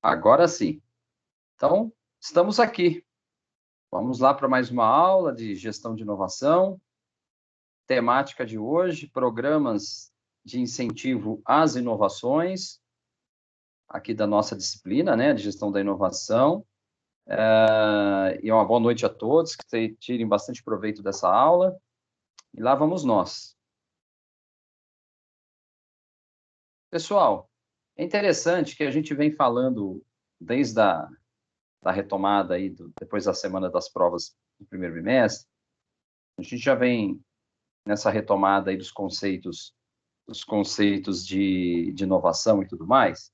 Agora sim. Então, estamos aqui. Vamos lá para mais uma aula de gestão de inovação. Temática de hoje, programas de incentivo às inovações, aqui da nossa disciplina, né, de gestão da inovação. E uma boa noite a todos, que tirem bastante proveito dessa aula. E lá vamos nós. Pessoal, é interessante que a gente vem falando desde da retomada aí, depois da semana das provas do primeiro bimestre, a gente já vem nessa retomada aí dos conceitos de inovação e tudo mais.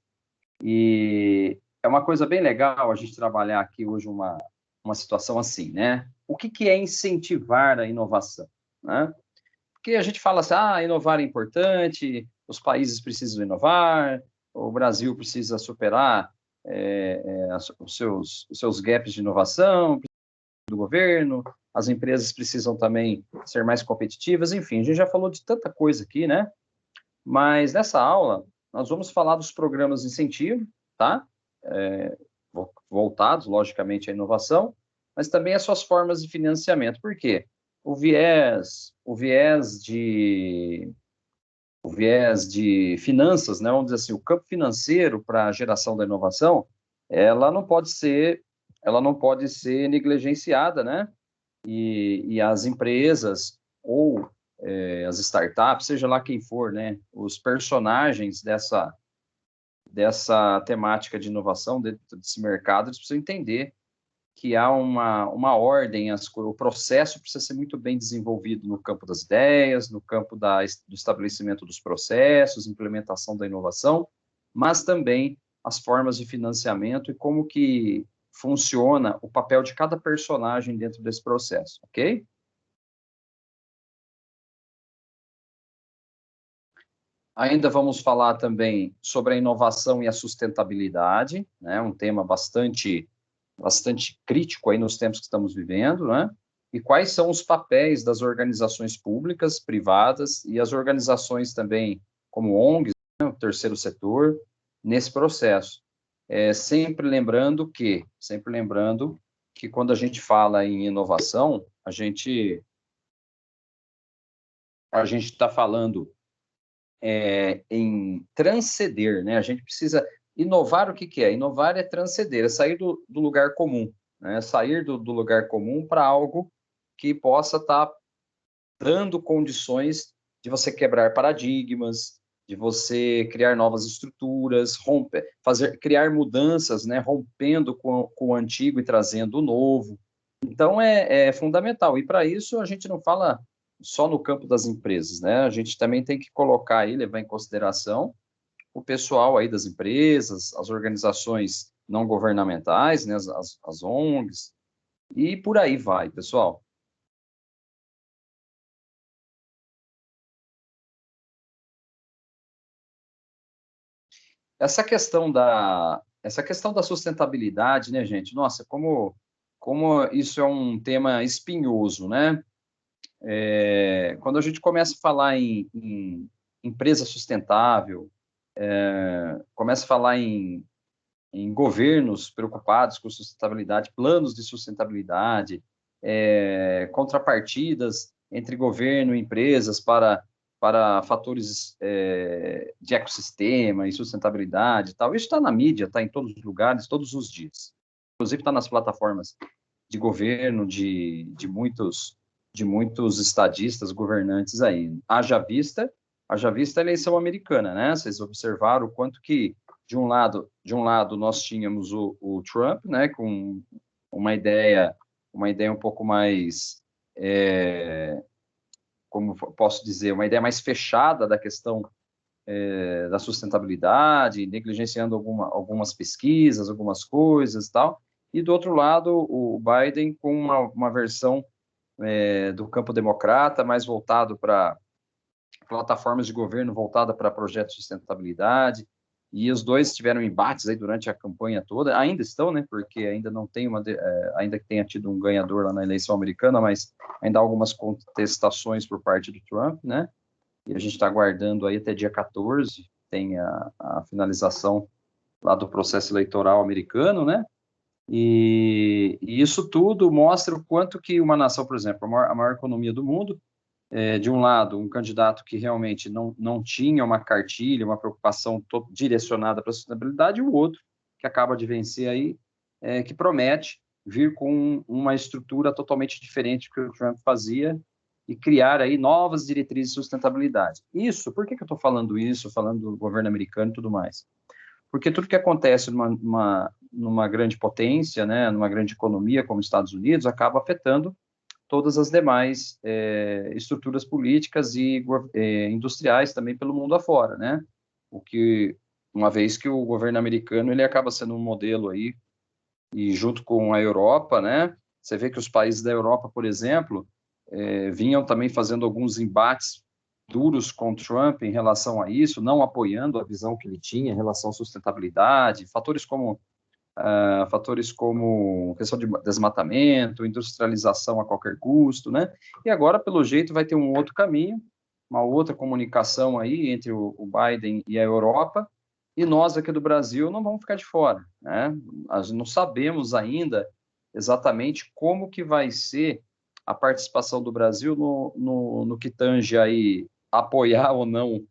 E é uma coisa bem legal a gente trabalhar aqui hoje uma situação assim, né? O que é incentivar a inovação, né? Porque a gente fala assim, inovar é importante, os países precisam inovar, o Brasil precisa superar os seus gaps de inovação, do governo, as empresas precisam também ser mais competitivas, enfim, a gente já falou de tanta coisa aqui, né? Mas nessa aula, nós vamos falar dos programas de incentivo, tá? Voltados, logicamente, à inovação, mas também as suas formas de financiamento. Por quê? O viés de finanças, né? Vamos dizer assim, o campo financeiro para a geração da inovação, ela não pode ser negligenciada, né? E as empresas ou as startups, seja lá quem for, né, os personagens dessa temática de inovação dentro desse mercado, eles precisam entender que há uma ordem, o processo precisa ser muito bem desenvolvido no campo das ideias, no campo do estabelecimento dos processos, implementação da inovação, mas também as formas de financiamento e como que funciona o papel de cada personagem dentro desse processo, ok? Ainda vamos falar também sobre a inovação e a sustentabilidade, né? Um tema bastante crítico aí nos tempos que estamos vivendo, né? E quais são os papéis das organizações públicas, privadas e as organizações também, como ONGs, né? O terceiro setor, nesse processo. Sempre lembrando que quando a gente fala em inovação, a gente está falando em transcender, né? A gente precisa inovar. O que é? Inovar é transcender, é sair do lugar comum, né? Sair do lugar comum para algo que possa estar dando condições de você quebrar paradigmas, de você criar novas estruturas, criar mudanças, né? Rompendo com o antigo e trazendo o novo. Então, é fundamental. E, para isso, a gente não fala só no campo das empresas, né? A gente também tem que colocar aí, levar em consideração o pessoal aí das empresas, as organizações não governamentais, né? As ONGs, e por aí vai, pessoal. Essa questão da sustentabilidade, né, gente? Nossa, como isso é um tema espinhoso, né? Quando a gente começa a falar em empresa sustentável, começa a falar em governos preocupados com sustentabilidade, planos de sustentabilidade, contrapartidas entre governo e empresas para fatores de ecossistema e sustentabilidade e tal. Isso está na mídia, está em todos os lugares, todos os dias. Inclusive está nas plataformas de governo de muitos estadistas, governantes aí. Haja vista a eleição americana, né? Vocês observaram o quanto que, de um lado nós tínhamos o Trump, né, com uma ideia um pouco mais, como posso dizer, uma ideia mais fechada da questão da sustentabilidade, negligenciando algumas pesquisas, algumas coisas e tal. E, do outro lado, o Biden com uma versão do campo democrata, mais voltado para plataformas de governo voltada para projetos de sustentabilidade, e os dois tiveram embates aí durante a campanha toda, ainda estão, né, porque ainda não tem ainda que tenha tido um ganhador lá na eleição americana, mas ainda há algumas contestações por parte do Trump, né, e a gente está aguardando aí até dia 14, tem a finalização lá do processo eleitoral americano, né? E isso tudo mostra o quanto que uma nação, por exemplo, a maior economia do mundo, de um lado, um candidato que realmente não tinha uma cartilha, uma preocupação direcionada para a sustentabilidade, e o outro, que acaba de vencer aí, que promete vir com uma estrutura totalmente diferente do que o Trump fazia e criar aí novas diretrizes de sustentabilidade. Isso, por que eu estou falando isso, falando do governo americano e tudo mais? Porque tudo que acontece numa grande potência, né, numa grande economia como os Estados Unidos, acaba afetando todas as demais estruturas políticas e industriais também pelo mundo afora, né? O que, uma vez que o governo americano ele acaba sendo um modelo aí, e junto com a Europa, né? Você vê que os países da Europa, por exemplo, vinham também fazendo alguns embates duros com o Trump em relação a isso, não apoiando a visão que ele tinha em relação à sustentabilidade, fatores como questão de desmatamento, industrialização a qualquer custo, né? E agora, pelo jeito, vai ter um outro caminho, uma outra comunicação aí entre o Biden e a Europa, e nós aqui do Brasil não vamos ficar de fora, né? Nós não sabemos ainda exatamente como que vai ser a participação do Brasil no que tange aí apoiar ou não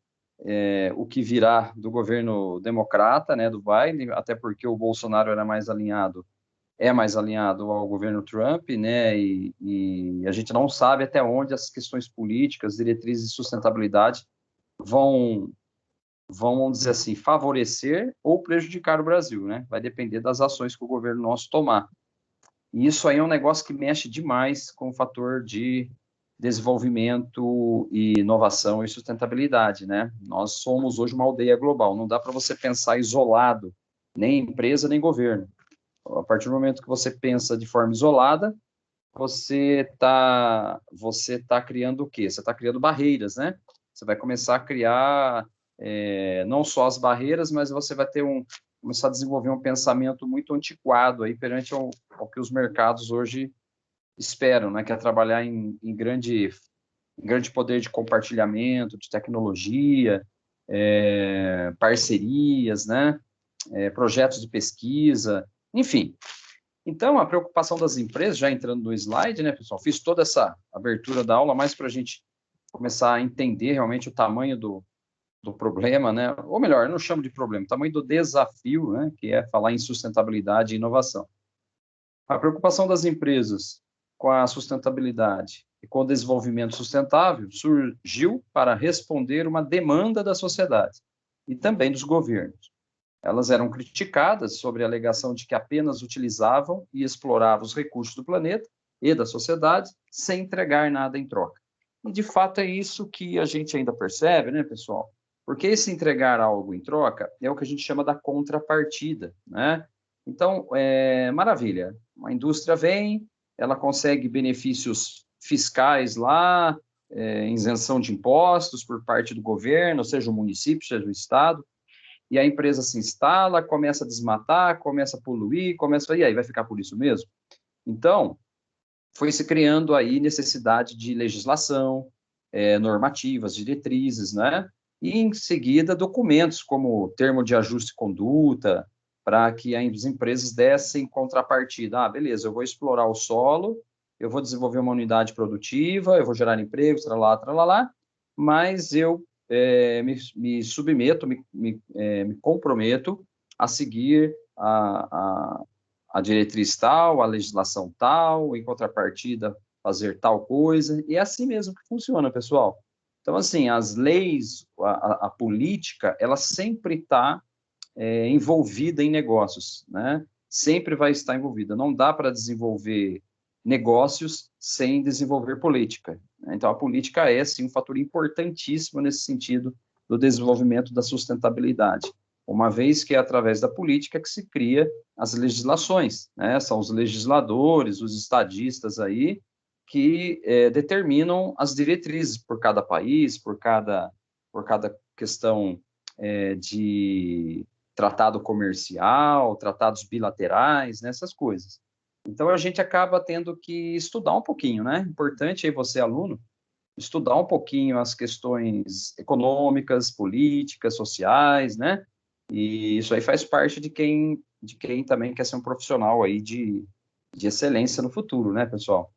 o que virá do governo democrata, né, do Biden, até porque o Bolsonaro é mais alinhado ao governo Trump, né, e a gente não sabe até onde as questões políticas, diretrizes de sustentabilidade vão, vamos dizer assim, favorecer ou prejudicar o Brasil, né, vai depender das ações que o governo nosso tomar. E isso aí é um negócio que mexe demais com o fator de desenvolvimento e inovação e sustentabilidade, né? Nós somos hoje uma aldeia global, não dá para você pensar isolado, nem empresa, nem governo. A partir do momento que você pensa de forma isolada, você tá criando o quê? Você está criando barreiras, né? Você vai começar a criar não só as barreiras, mas você vai começar a desenvolver um pensamento muito antiquado aí perante ao que os mercados hoje esperam, né? Que é trabalhar em grande poder de compartilhamento, de tecnologia, parcerias, né? Projetos de pesquisa, enfim. Então, a preocupação das empresas, já entrando no slide, né, pessoal? Fiz toda essa abertura da aula mais para a gente começar a entender realmente o tamanho do problema, né? Ou melhor, eu não chamo de problema, o tamanho do desafio, né? Que é falar em sustentabilidade e inovação. A preocupação das empresas com a sustentabilidade e com o desenvolvimento sustentável surgiu para responder uma demanda da sociedade e também dos governos. Elas eram criticadas sobre a alegação de que apenas utilizavam e exploravam os recursos do planeta e da sociedade sem entregar nada em troca. E, de fato, é isso que a gente ainda percebe, né, pessoal? Porque esse entregar algo em troca é o que a gente chama da contrapartida, né? Então, maravilha. Uma indústria vem, ela consegue benefícios fiscais lá, isenção de impostos por parte do governo, seja o município, seja o estado, e a empresa se instala, começa a desmatar, começa a poluir, e aí vai ficar por isso mesmo? Então, foi se criando aí necessidade de legislação, normativas, diretrizes, né? E, em seguida, documentos como termo de ajuste de conduta, para que as empresas dessem contrapartida. Ah, beleza, eu vou explorar o solo, eu vou desenvolver uma unidade produtiva, eu vou gerar empregos, tralalá, mas eu me submeto, me comprometo a seguir a diretriz tal, a legislação tal, em contrapartida, fazer tal coisa, e é assim mesmo que funciona, pessoal. Então, assim, as leis, a política, ela sempre está envolvida em negócios, né? Sempre vai estar envolvida. Não dá para desenvolver negócios sem desenvolver política, né? Então, a política é, sim, um fator importantíssimo nesse sentido do desenvolvimento da sustentabilidade, uma vez que é através da política que se cria as legislações, né? São os legisladores, os estadistas aí, que determinam as diretrizes por cada país, por cada questão de tratado comercial, tratados bilaterais, né, essas coisas. Então, a gente acaba tendo que estudar um pouquinho, né? Importante aí você, aluno, estudar um pouquinho as questões econômicas, políticas, sociais, né? E isso aí faz parte de quem também quer ser um profissional aí de excelência no futuro, né, pessoal?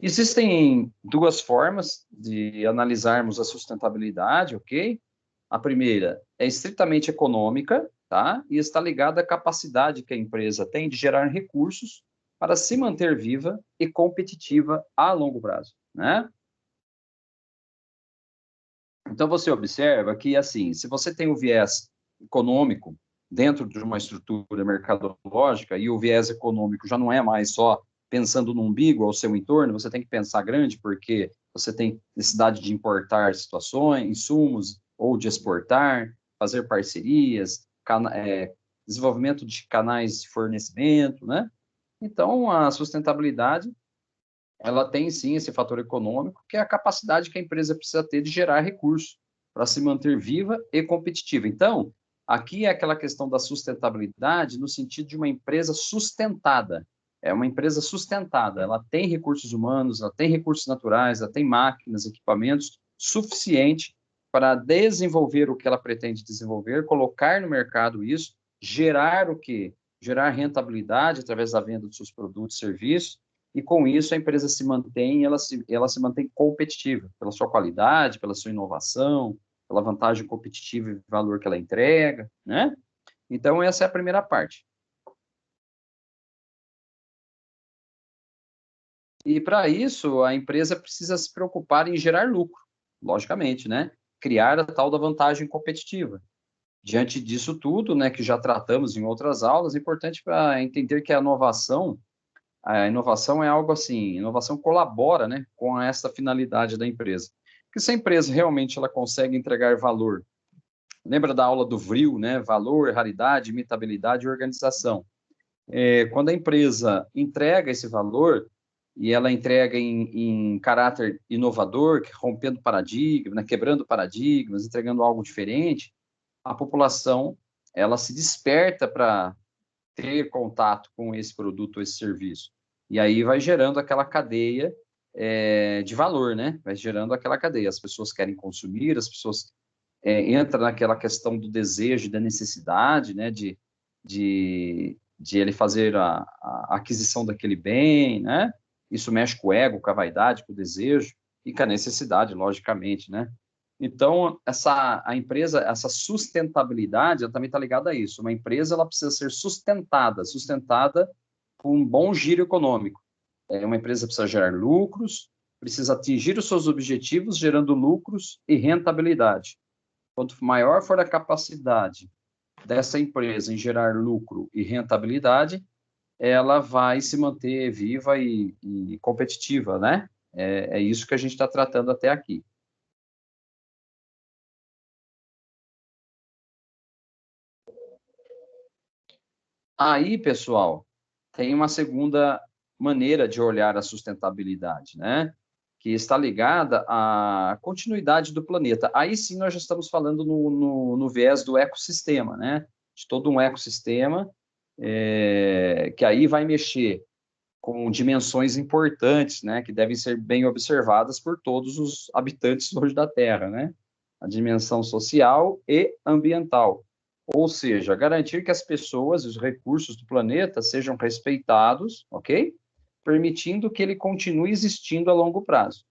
Existem duas formas de analisarmos a sustentabilidade, ok? A primeira é estritamente econômica, tá? E está ligada à capacidade que a empresa tem de gerar recursos para se manter viva e competitiva a longo prazo, né? Então você observa que, assim, se você tem o viés econômico dentro de uma estrutura mercadológica e o viés econômico já não é mais só pensando no umbigo ao seu entorno, você tem que pensar grande porque você tem necessidade de importar situações, insumos ou de exportar, fazer parcerias, desenvolvimento de canais de fornecimento, né? Então, a sustentabilidade ela tem sim esse fator econômico, que é a capacidade que a empresa precisa ter de gerar recursos para se manter viva e competitiva. Então, aqui é aquela questão da sustentabilidade no sentido de uma empresa sustentada. É uma empresa sustentada, ela tem recursos humanos, ela tem recursos naturais, ela tem máquinas, equipamentos suficiente para desenvolver o que ela pretende desenvolver, colocar no mercado isso, gerar o quê? Gerar rentabilidade através da venda dos seus produtos e serviços, e com isso a empresa se mantém, ela se mantém competitiva, pela sua qualidade, pela sua inovação, pela vantagem competitiva e valor que ela entrega, né? Então, essa é a primeira parte. E para isso, a empresa precisa se preocupar em gerar lucro, logicamente, né? Criar a tal da vantagem competitiva. Diante disso tudo, né, que já tratamos em outras aulas, é importante para entender que a inovação é algo assim, inovação colabora, né, com essa finalidade da empresa. Porque se a empresa realmente ela consegue entregar valor, lembra da aula do VRIL, né, valor, raridade, imitabilidade e organização. Quando a empresa entrega esse valor, e ela entrega em caráter inovador, rompendo paradigmas, né, quebrando paradigmas, entregando algo diferente, a população ela se desperta para ter contato com esse produto ou esse serviço. E aí vai gerando aquela cadeia de valor, né? Vai gerando aquela cadeia. As pessoas querem consumir, as pessoas entram naquela questão do desejo, da necessidade, né? De ele fazer a aquisição daquele bem, né? Isso mexe com o ego, com a vaidade, com o desejo e com a necessidade, logicamente, né? Então, a empresa, essa sustentabilidade, ela também está ligada a isso. Uma empresa, ela precisa ser sustentada com um bom giro econômico. Uma empresa precisa gerar lucros, precisa atingir os seus objetivos, gerando lucros e rentabilidade. Quanto maior for a capacidade dessa empresa em gerar lucro e rentabilidade, ela vai se manter viva e competitiva, né? É isso que a gente está tratando até aqui. Aí, pessoal, tem uma segunda maneira de olhar a sustentabilidade, né? Que está ligada à continuidade do planeta. Aí sim nós já estamos falando no viés do ecossistema, né? De todo um ecossistema que aí vai mexer com dimensões importantes, né? Que devem ser bem observadas por todos os habitantes hoje da Terra, né? A dimensão social e ambiental. Ou seja, garantir que as pessoas e os recursos do planeta sejam respeitados, ok? Permitindo que ele continue existindo a longo prazo.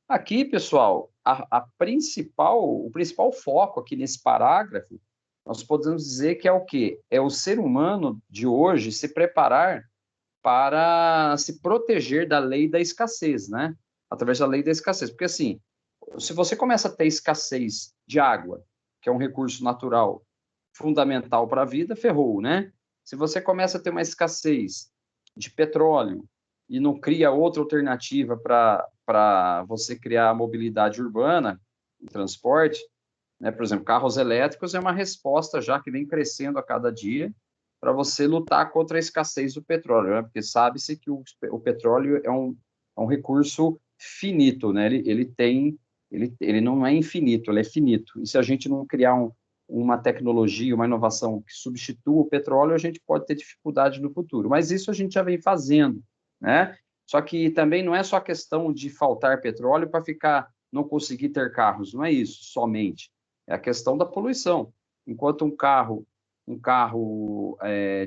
Aqui, pessoal, o principal foco aqui nesse parágrafo, nós podemos dizer que é o quê? É o ser humano de hoje se preparar para se proteger da lei da escassez, né? Através da lei da escassez. Porque, assim, se você começa a ter escassez de água, que é um recurso natural fundamental para a vida, ferrou, né? Se você começa a ter uma escassez de petróleo e não cria outra alternativa para você criar a mobilidade urbana, o transporte, né? Por exemplo, carros elétricos é uma resposta já que vem crescendo a cada dia para você lutar contra a escassez do petróleo, né? Porque sabe-se que o petróleo é um recurso finito, né? Ele não é infinito, ele é finito. E se a gente não criar uma tecnologia, uma inovação que substitua o petróleo, a gente pode ter dificuldade no futuro. Mas isso a gente já vem fazendo, né? Só que também não é só questão de faltar petróleo para não conseguir ter carros, não é isso somente. É a questão da poluição. enquanto um carro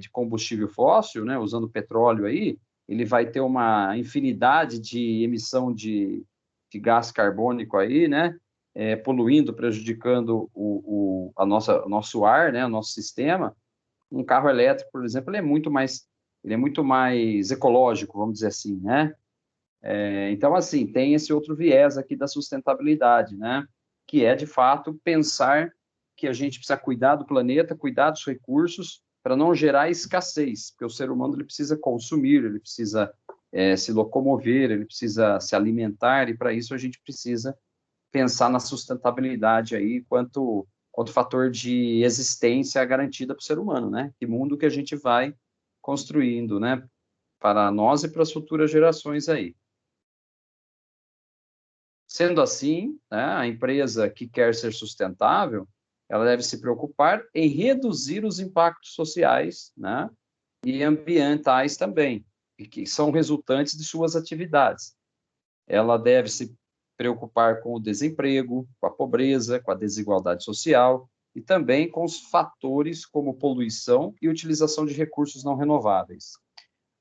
de combustível fóssil, né, usando petróleo aí, ele vai ter uma infinidade de emissão de gás carbônico aí, né, poluindo, prejudicando o nosso ar, né, o nosso sistema. Um carro elétrico, por exemplo, ele é muito mais ecológico, vamos dizer assim, né? Então, assim, tem esse outro viés aqui da sustentabilidade, né? Que é, de fato, pensar que a gente precisa cuidar do planeta, cuidar dos recursos, para não gerar escassez, porque o ser humano ele precisa consumir, ele precisa se locomover, ele precisa se alimentar, e para isso a gente precisa pensar na sustentabilidade aí quanto fator de existência garantida para o ser humano, né? Que mundo que a gente vai construindo, né? Para nós e para as futuras gerações aí. Sendo assim, né, a empresa que quer ser sustentável, ela deve se preocupar em reduzir os impactos sociais, né, e ambientais também, que são resultantes de suas atividades. Ela deve se preocupar com o desemprego, com a pobreza, com a desigualdade social e também com os fatores como poluição e utilização de recursos não renováveis.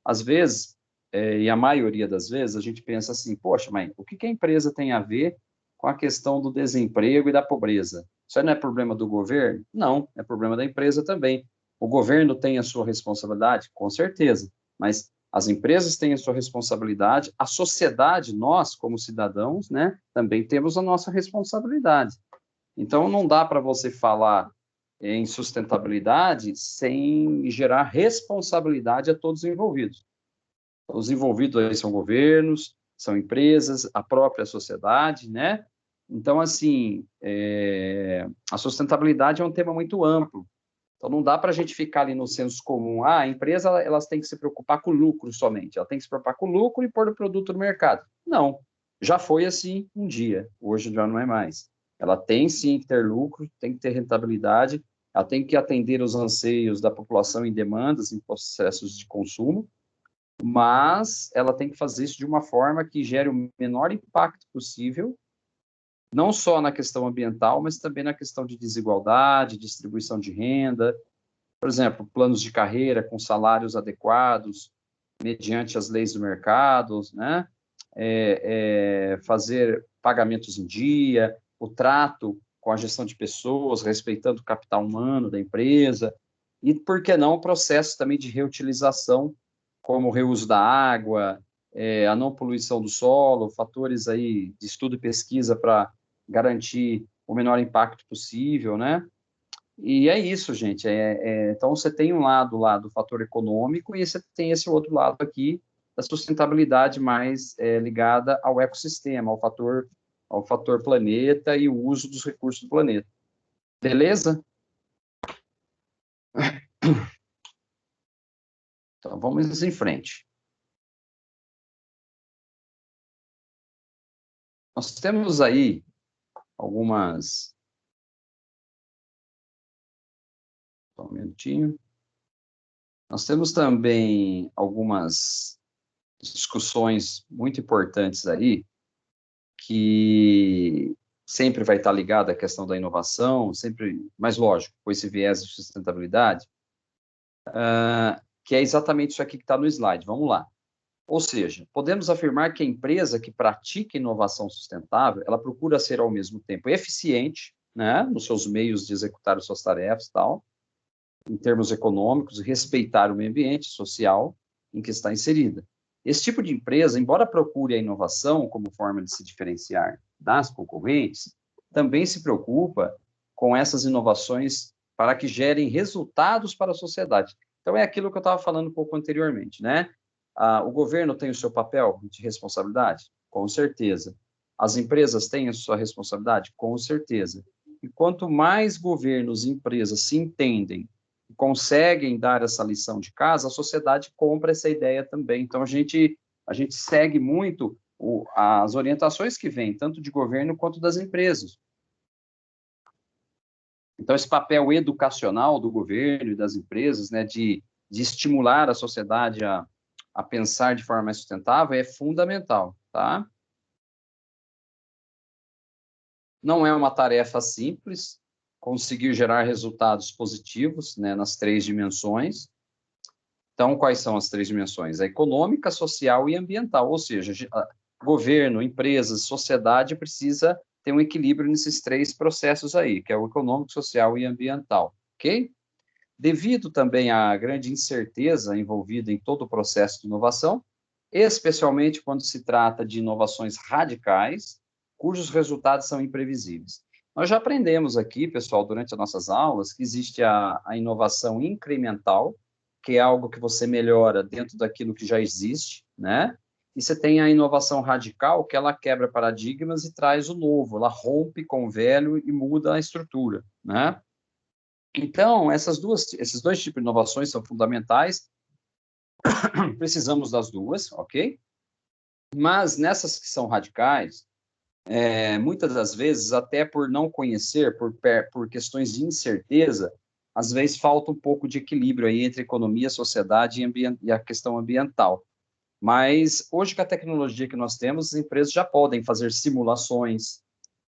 Às vezes, e a maioria das vezes, a gente pensa assim, poxa, mas o que a empresa tem a ver com a questão do desemprego e da pobreza? Isso aí não é problema do governo? Não, é problema da empresa também. O governo tem a sua responsabilidade? Com certeza, mas as empresas têm a sua responsabilidade, a sociedade, nós, como cidadãos, né, também temos a nossa responsabilidade. Então, não dá para você falar em sustentabilidade sem gerar responsabilidade a todos os envolvidos. Os envolvidos aí são governos, são empresas, a própria sociedade, né? Então, assim, a sustentabilidade é um tema muito amplo. Então, não dá para a gente ficar ali no senso comum. Ah, a empresa, elas têm que se preocupar com o lucro somente. Ela tem que se preocupar com o lucro e pôr o produto no mercado. Não. Já foi assim um dia. Hoje já não é mais. Ela tem sim que ter lucro, tem que ter rentabilidade, ela tem que atender os anseios da população em demandas, em processos de consumo, mas ela tem que fazer isso de uma forma que gere o menor impacto possível, não só na questão ambiental, mas também na questão de desigualdade, distribuição de renda, por exemplo, planos de carreira com salários adequados, mediante as leis do mercado, né? Fazer pagamentos em dia, o trato com a gestão de pessoas, respeitando o capital humano da empresa, e, por que não, o processo também de reutilização, como o reuso da água, a não poluição do solo, fatores aí de estudo e pesquisa para garantir o menor impacto possível, né? E é isso, gente. Então, você tem um lado lá do fator econômico e você tem esse outro lado aqui da sustentabilidade mais ligada ao ecossistema, ao fator planeta e o uso dos recursos do planeta. Beleza? Então, vamos em frente. Nós temos aí algumas... Só um minutinho. Nós temos também algumas discussões muito importantes aí, que sempre vai estar ligada à questão da inovação, sempre, mas lógico, com esse viés de sustentabilidade, que é exatamente isso aqui que está no slide. Vamos lá. Ou seja, podemos afirmar que a empresa que pratica inovação sustentável, ela procura ser ao mesmo tempo eficiente, né, nos seus meios de executar as suas tarefas, tal, em termos econômicos, respeitar o meio ambiente social em que está inserida. Esse tipo de empresa, embora procure a inovação como forma de se diferenciar das concorrentes, também se preocupa com essas inovações para que gerem resultados para a sociedade. Então, é aquilo que eu estava falando um pouco anteriormente, né? O governo tem o seu papel de responsabilidade? Com certeza. As empresas têm a sua responsabilidade? Com certeza. E quanto mais governos e empresas se entendem, conseguem dar essa lição de casa, a sociedade compra essa ideia também. Então, a gente segue muito as orientações que vêm, tanto de governo quanto das empresas. Então, esse papel educacional do governo e das empresas, né, de estimular a sociedade a pensar de forma mais sustentável é fundamental, tá? Não é uma tarefa simples, conseguir gerar resultados positivos, né, nas 3 dimensões. Então, quais são as 3 dimensões? A econômica, social e ambiental, ou seja, governo, empresas, sociedade precisa ter um equilíbrio nesses 3 processos aí, que é o econômico, social e ambiental, ok? Devido também à grande incerteza envolvida em todo o processo de inovação, especialmente quando se trata de inovações radicais, cujos resultados são imprevisíveis. Nós já aprendemos aqui, pessoal, durante as nossas aulas, que existe a inovação incremental, que é algo que você melhora dentro daquilo que já existe, né? E você tem a inovação radical, que ela quebra paradigmas e traz o novo, ela rompe com o velho e muda a estrutura, né? Então, esses 2 tipos de inovações são fundamentais, precisamos das duas, ok? Mas nessas que são radicais, muitas das vezes, até por não conhecer, por questões de incerteza, às vezes falta um pouco de equilíbrio aí entre economia, sociedade e a questão ambiental. Mas hoje, com a tecnologia que nós temos, as empresas já podem fazer simulações,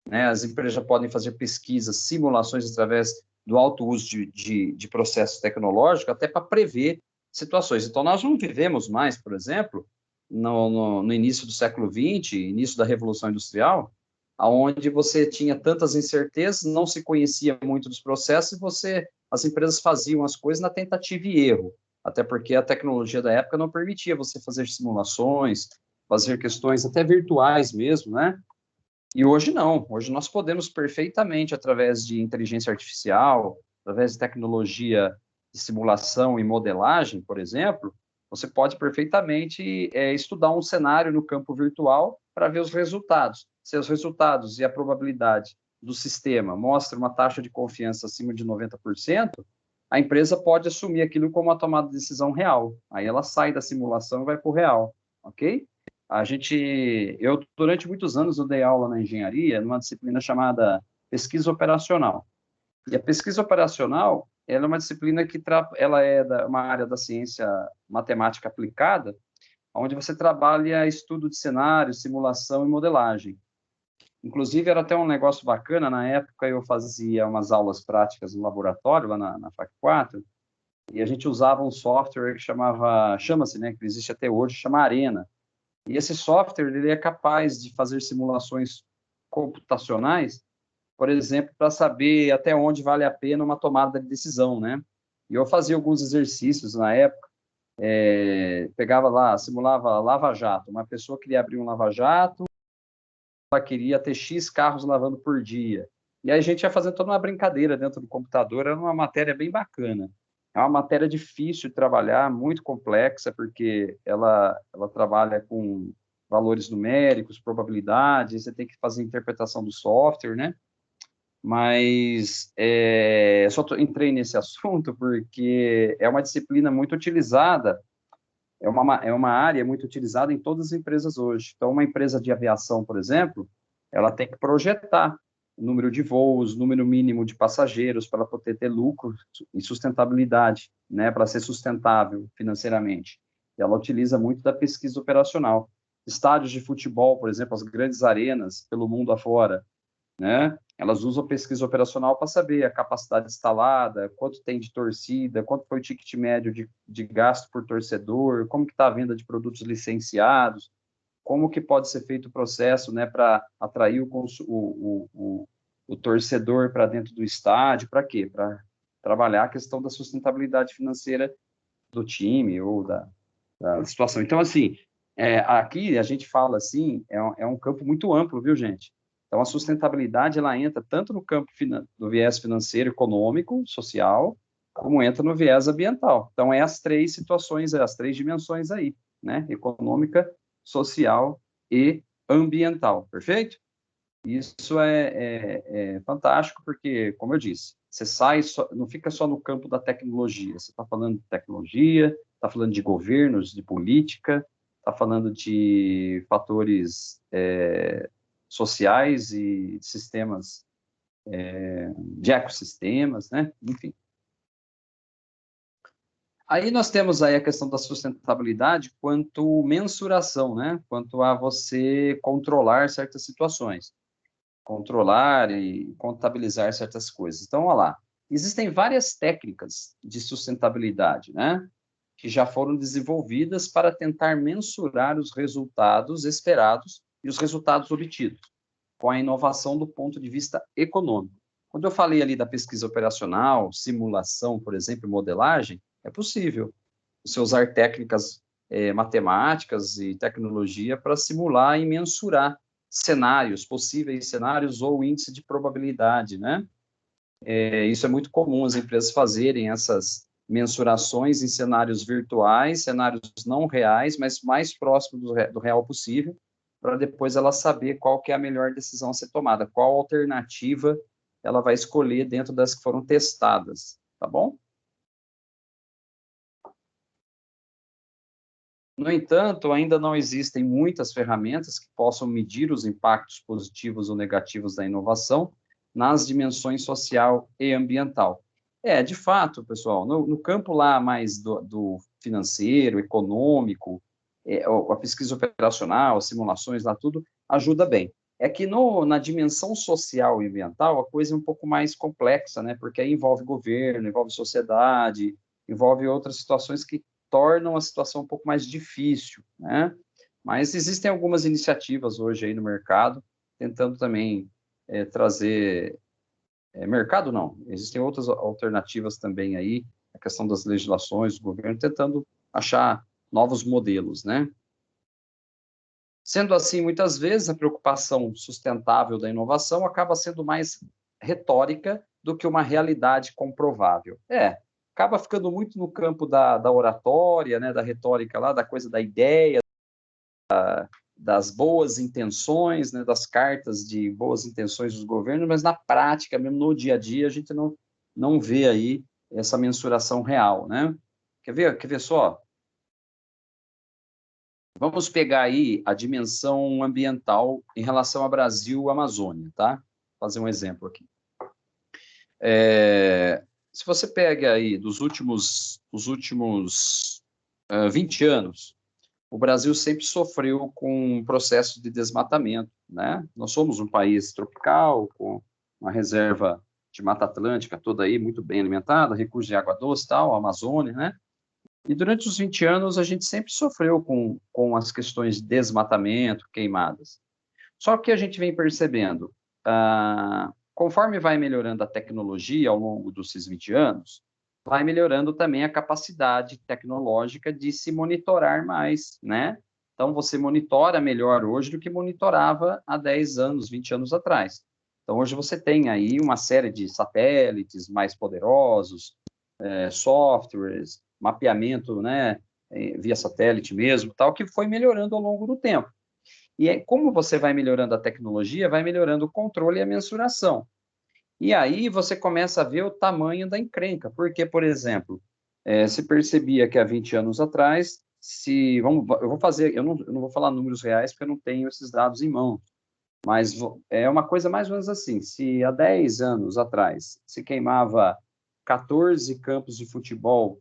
né? As empresas já podem fazer pesquisas, simulações através do alto uso de processos tecnológicos, até para prever situações. Então, nós não vivemos mais, por exemplo, no início do século XX, início da Revolução Industrial, onde você tinha tantas incertezas, não se conhecia muito dos processos, e as empresas faziam as coisas na tentativa e erro, até porque a tecnologia da época não permitia você fazer simulações, fazer questões até virtuais mesmo, né? E hoje não, hoje nós podemos perfeitamente, através de inteligência artificial, através de tecnologia de simulação e modelagem, por exemplo, você pode perfeitamente estudar um cenário no campo virtual para ver os resultados. Se os resultados e a probabilidade do sistema mostram uma taxa de confiança acima de 90%, a empresa pode assumir aquilo como uma tomada de decisão real. Aí ela sai da simulação e vai para o real, ok? Eu, durante muitos anos, eu dei aula na engenharia, numa disciplina chamada pesquisa operacional. E a pesquisa operacional, ela é uma disciplina que ela é uma área da ciência matemática aplicada, onde você trabalha estudo de cenários, simulação e modelagem. Inclusive, era até um negócio bacana, na época eu fazia umas aulas práticas no laboratório, lá na FAC 4, e a gente usava um software que chama-se, né, que existe até hoje, chama Arena. E esse software ele é capaz de fazer simulações computacionais, por exemplo, para saber até onde vale a pena uma tomada de decisão, né? E eu fazia alguns exercícios na época, pegava lá, simulava lava-jato. Uma pessoa queria abrir um lava-jato, ela queria ter X carros lavando por dia. E aí a gente ia fazendo toda uma brincadeira dentro do computador, era uma matéria bem bacana. É uma matéria difícil de trabalhar, muito complexa, porque ela trabalha com valores numéricos, probabilidades, você tem que fazer interpretação do software, né? Mas só entrei nesse assunto porque é uma disciplina muito utilizada, é uma área muito utilizada em todas as empresas hoje. Então, uma empresa de aviação, por exemplo, ela tem que projetar o número de voos, número mínimo de passageiros para poder ter lucro e sustentabilidade, né, para ser sustentável financeiramente. E ela utiliza muito da pesquisa operacional. Estádios de futebol, por exemplo, as grandes arenas pelo mundo afora, né? Elas usam pesquisa operacional para saber a capacidade instalada, quanto tem de torcida, quanto foi o ticket médio de gasto por torcedor, como que está a venda de produtos licenciados, como que pode ser feito o processo, né, para atrair o torcedor para dentro do estádio, para quê? Para trabalhar a questão da sustentabilidade financeira do time ou da situação. Então, assim, aqui a gente fala assim, é um campo muito amplo, viu, gente? Então, a sustentabilidade, ela entra tanto no campo do viés financeiro, econômico, social, como entra no viés ambiental. Então, é as 3 situações, as 3 dimensões aí, né? Econômica, social e ambiental, perfeito? Isso é fantástico, porque, como eu disse, você não fica só no campo da tecnologia, você está falando de tecnologia, está falando de governos, de política, está falando de fatores sociais e sistemas, de ecossistemas, né? Enfim. Aí nós temos aí a questão da sustentabilidade quanto mensuração, né? Quanto a você controlar certas situações. controlar e contabilizar certas coisas. Então, olha lá, existem várias técnicas de sustentabilidade, né, que já foram desenvolvidas para tentar mensurar os resultados esperados e os resultados obtidos com a inovação do ponto de vista econômico. Quando eu falei ali da pesquisa operacional, simulação, por exemplo, modelagem, é possível você usar técnicas matemáticas e tecnologia para simular e mensurar cenários, possíveis cenários ou índice de probabilidade, né? Isso é muito comum as empresas fazerem essas mensurações em cenários virtuais, cenários não reais, mas mais próximo do real possível, para depois ela saber qual que é a melhor decisão a ser tomada, qual alternativa ela vai escolher dentro das que foram testadas, tá bom? No entanto, ainda não existem muitas ferramentas que possam medir os impactos positivos ou negativos da inovação nas dimensões social e ambiental. De fato, pessoal, no campo lá mais do financeiro, econômico, a pesquisa operacional, as simulações lá, tudo ajuda bem. É que na dimensão social e ambiental, a coisa é um pouco mais complexa, né? Porque aí envolve governo, envolve sociedade, envolve outras situações que tornam a situação um pouco mais difícil, né? Mas existem algumas iniciativas hoje aí no mercado, tentando também trazer... mercado não, existem outras alternativas também aí, a questão das legislações do governo, tentando achar novos modelos, né? Sendo assim, muitas vezes a preocupação sustentável da inovação acaba sendo mais retórica do que uma realidade comprovável. Acaba ficando muito no campo da oratória, né, da retórica lá, da coisa da ideia, das boas intenções, né, das cartas de boas intenções dos governos, mas na prática, mesmo no dia a dia, a gente não vê aí essa mensuração real, né? Quer ver só? Vamos pegar aí a dimensão ambiental em relação ao Brasil e Amazônia, tá? Vou fazer um exemplo aqui. Se você pega aí dos últimos 20 anos, o Brasil sempre sofreu com um processo de desmatamento, né? Nós somos um país tropical, com uma reserva de Mata Atlântica toda aí muito bem alimentada, recursos de água doce, tal, a Amazônia, né? E durante os 20 anos, a gente sempre sofreu com as questões de desmatamento, queimadas. Só que a gente vem percebendo, conforme vai melhorando a tecnologia ao longo desses 20 anos, vai melhorando também a capacidade tecnológica de se monitorar mais, né? Então, você monitora melhor hoje do que monitorava há 10 anos, 20 anos atrás. Então, hoje você tem aí uma série de satélites mais poderosos, softwares, mapeamento, né, via satélite mesmo, tal, que foi melhorando ao longo do tempo. E aí, como você vai melhorando a tecnologia, vai melhorando o controle e a mensuração. E aí você começa a ver o tamanho da encrenca, porque, por exemplo, se percebia que há 20 anos atrás, eu não vou falar números reais, porque eu não tenho esses dados em mão, mas é uma coisa mais ou menos assim, se há 10 anos atrás se queimava 14 campos de futebol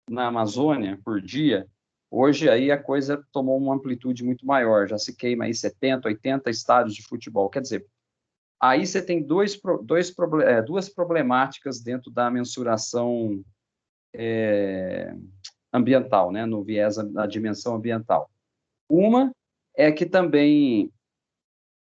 na Amazônia por dia, hoje aí a coisa tomou uma amplitude muito maior, já se queima aí 70, 80 estádios de futebol, quer dizer, aí você tem duas problemáticas dentro da mensuração ambiental, né, no viés da dimensão ambiental. Uma é que também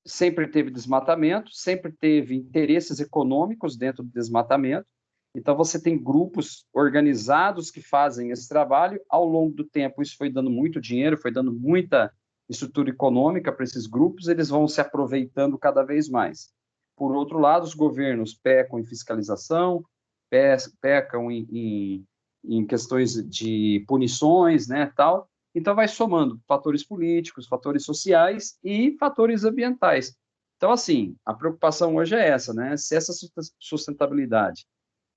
sempre teve desmatamento, sempre teve interesses econômicos dentro do desmatamento, então você tem grupos organizados que fazem esse trabalho, ao longo do tempo isso foi dando muito dinheiro, foi dando muita estrutura econômica para esses grupos, eles vão se aproveitando cada vez mais. Por outro lado, os governos pecam em fiscalização, pecam em questões de punições, né, tal, então vai somando fatores políticos, fatores sociais e fatores ambientais. Então, assim, a preocupação hoje é essa, né? Se essa sustentabilidade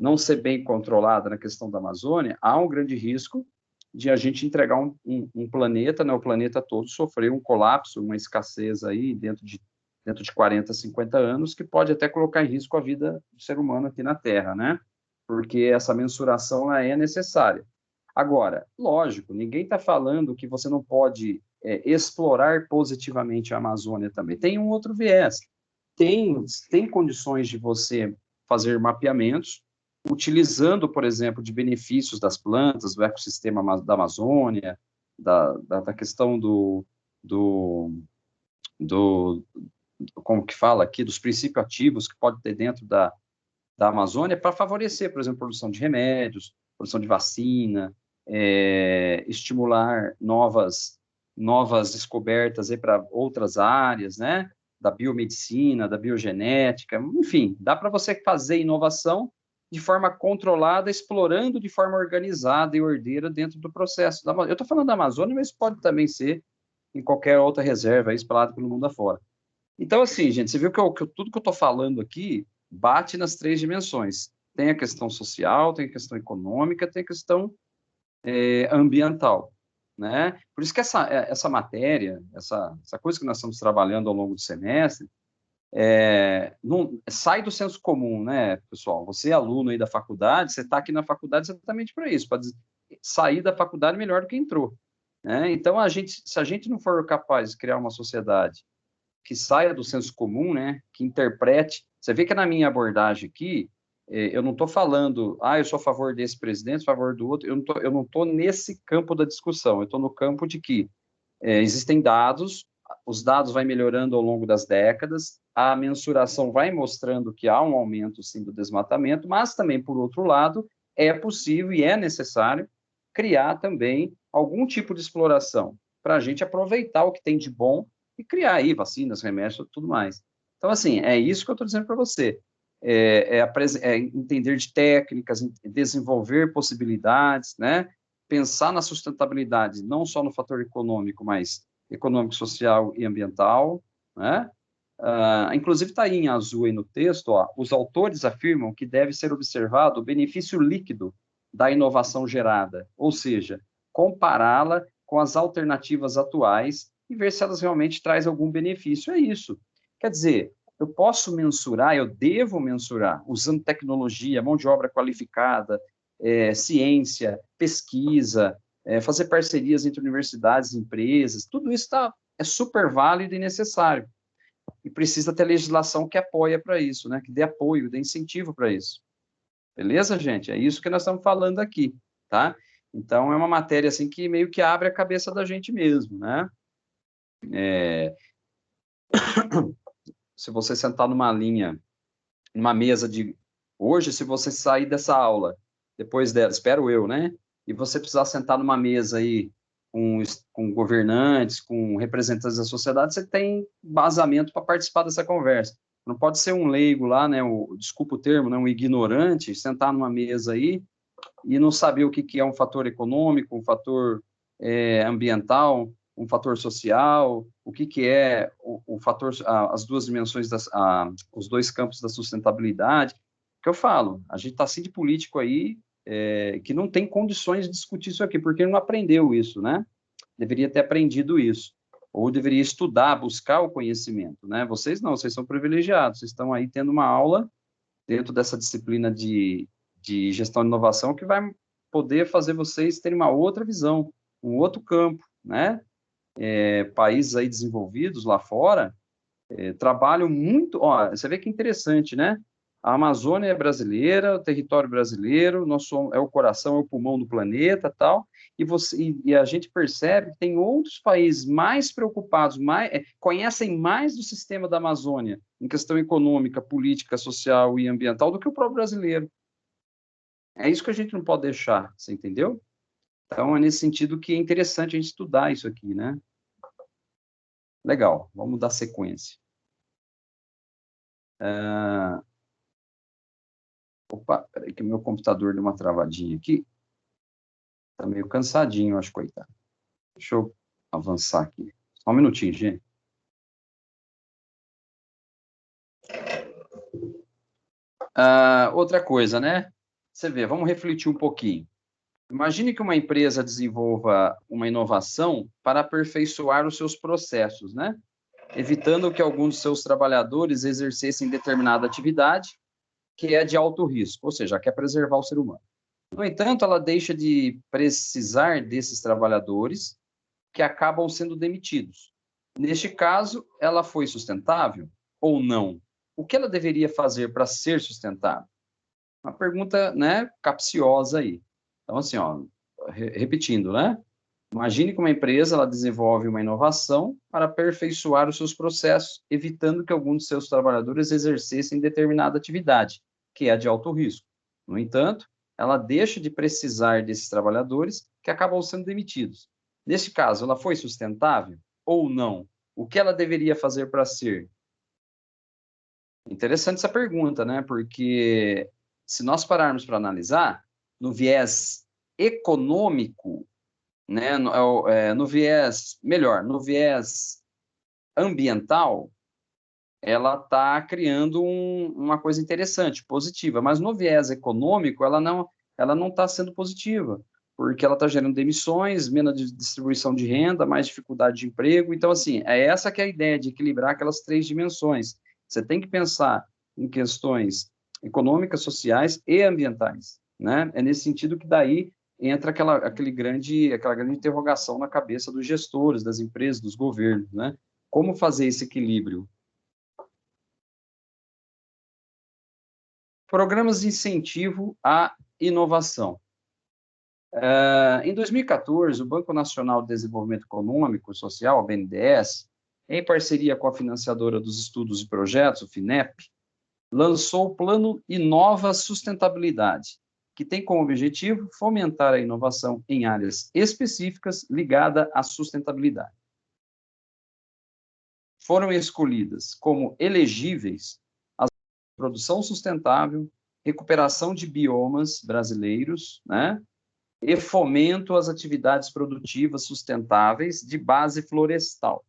não ser bem controlada na questão da Amazônia, há um grande risco de a gente entregar um planeta, né? O planeta todo sofrer um colapso, uma escassez aí dentro de 40, 50 anos, que pode até colocar em risco a vida do ser humano aqui na Terra, né? Porque essa mensuração é necessária. Agora, lógico, ninguém está falando que você não pode explorar positivamente a Amazônia também. Tem um outro viés. tem condições de você fazer mapeamentos, utilizando, por exemplo, de benefícios das plantas, do ecossistema da Amazônia, da questão do, como que fala aqui, dos princípios ativos que pode ter dentro da Amazônia, para favorecer, por exemplo, a produção de remédios, produção de vacina, estimular novas descobertas para outras áreas, né? Da biomedicina, da biogenética, enfim, dá para você fazer inovação de forma controlada, explorando de forma organizada e ordeira dentro do processo. Eu estou falando da Amazônia, mas pode também ser em qualquer outra reserva espalhada pelo mundo afora. Então, assim, gente, você viu que tudo que eu estou falando aqui bate nas três dimensões. Tem a questão social, tem a questão econômica, tem a questão ambiental, né? Por isso que essa matéria, essa coisa que nós estamos trabalhando ao longo do semestre, não, sai do senso comum, né, pessoal? Você é aluno aí da faculdade, você está aqui na faculdade exatamente para isso, para sair da faculdade melhor do que entrou, né? Então, se a gente não for capaz de criar uma sociedade que saia do senso comum, né, que interprete. Você vê que na minha abordagem aqui, eu não estou falando, eu sou a favor desse presidente, a favor do outro, eu não estou nesse campo da discussão, eu estou no campo de que existem dados, os dados vão melhorando ao longo das décadas, a mensuração vai mostrando que há um aumento, sim, do desmatamento, mas também, por outro lado, é possível e é necessário criar também algum tipo de exploração para a gente aproveitar o que tem de bom e criar aí vacinas, remédios, tudo mais. Então, assim, é isso que eu estou dizendo para você. Entender de técnicas, desenvolver possibilidades, né? Pensar na sustentabilidade, não só no fator econômico, mas econômico, social e ambiental, né? Inclusive está aí em azul aí no texto, ó, os autores afirmam que deve ser observado o benefício líquido da inovação gerada, ou seja, compará-la com as alternativas atuais e ver se elas realmente trazem algum benefício. É isso. Quer dizer, eu posso mensurar, eu devo mensurar, usando tecnologia, mão de obra qualificada, ciência, pesquisa, fazer parcerias entre universidades e empresas, tudo isso é super válido e necessário. E precisa ter legislação que apoia para isso, né? Que dê apoio, dê incentivo para isso. Beleza, gente? É isso que nós estamos falando aqui, tá? Então, é uma matéria assim que meio que abre a cabeça da gente mesmo, né? Se você sentar numa linha, numa mesa de... Hoje, se você sair dessa aula, depois dela, espero eu, né? E você precisar sentar numa mesa aí com governantes, com representantes da sociedade, você tem vazamento para participar dessa conversa. Não pode ser um leigo lá, né? Desculpa o termo, né? Um ignorante, sentar numa mesa aí e não saber o que é um fator econômico, um fator ambiental, um fator social, o que é o fator, as duas dimensões, os dois campos da sustentabilidade. Que eu falo, a gente está assim de político aí que não tem condições de discutir isso aqui, porque não aprendeu isso, né? Deveria ter aprendido isso. Ou deveria estudar, buscar o conhecimento, né? Vocês não, vocês são privilegiados, vocês estão aí tendo uma aula dentro dessa disciplina de gestão de inovação que vai poder fazer vocês terem uma outra visão, um outro campo, né? Países aí desenvolvidos lá fora trabalham muito. Ó, você vê que interessante, né? A Amazônia é brasileira, o território brasileiro, é o coração, é o pulmão do planeta, tal. E a gente percebe que tem outros países mais preocupados, conhecem mais do sistema da Amazônia em questão econômica, política, social e ambiental do que o próprio brasileiro. É isso que a gente não pode deixar, você entendeu? Então, é nesse sentido que é interessante a gente estudar isso aqui, né? Legal, vamos dar sequência. Opa, peraí que meu computador deu uma travadinha aqui. Tá meio cansadinho, acho, coitado. Deixa eu avançar aqui. Só um minutinho, gente. Outra coisa, né? Você vê, vamos refletir um pouquinho. Imagine que uma empresa desenvolva uma inovação para aperfeiçoar os seus processos, né? Evitando que alguns de seus trabalhadores exercessem determinada atividade que é de alto risco, ou seja, quer preservar o ser humano. No entanto, ela deixa de precisar desses trabalhadores que acabam sendo demitidos. Neste caso, ela foi sustentável ou não? o que ela deveria fazer para ser sustentável? Uma pergunta, né, capciosa aí. Então, assim, ó, repetindo, né? Imagine que uma empresa ela desenvolve uma inovação para aperfeiçoar os seus processos, evitando que alguns de seus trabalhadores exercessem determinada atividade, que é a de alto risco. No entanto, ela deixa de precisar desses trabalhadores que acabam sendo demitidos. Neste caso, ela foi sustentável ou não? O que ela deveria fazer para ser? Interessante essa pergunta, né? Porque se nós pararmos para analisar, no viés econômico, né, no viés, melhor, no viés ambiental, ela está criando uma coisa interessante, positiva, mas no viés econômico, ela não está sendo positiva, porque ela está gerando demissões, menos distribuição de renda, mais dificuldade de emprego. Então, assim, é essa que é a ideia de equilibrar aquelas três dimensões. Você tem que pensar em questões econômicas, sociais e ambientais, né? É nesse sentido que daí entra aquela grande interrogação na cabeça dos gestores, das empresas, dos governos, né? Como fazer esse equilíbrio? Programas de incentivo à inovação. Em 2014, o Banco Nacional de Desenvolvimento Econômico e Social, o BNDES, em parceria com a financiadora dos estudos e projetos, o FINEP, lançou o Plano Inova Sustentabilidade, que tem como objetivo fomentar a inovação em áreas específicas ligadas à sustentabilidade. Foram escolhidas como elegíveis a produção sustentável, recuperação de biomas brasileiros, né? E fomento às atividades produtivas sustentáveis de base florestal,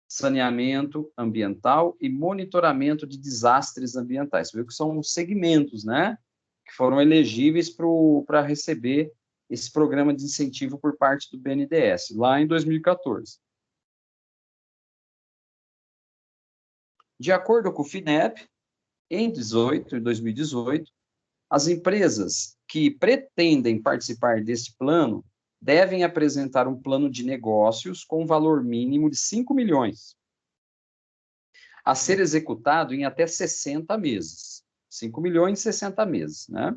saneamento ambiental e monitoramento de desastres ambientais. Você viu que são segmentos, né, que foram elegíveis para receber esse programa de incentivo por parte do BNDES, lá em 2014. De acordo com o FINEP, em 2018, as empresas que pretendem participar deste plano devem apresentar um plano de negócios com um valor mínimo de 5 milhões, a ser executado em até 60 meses. 5 milhões em 60 meses, né?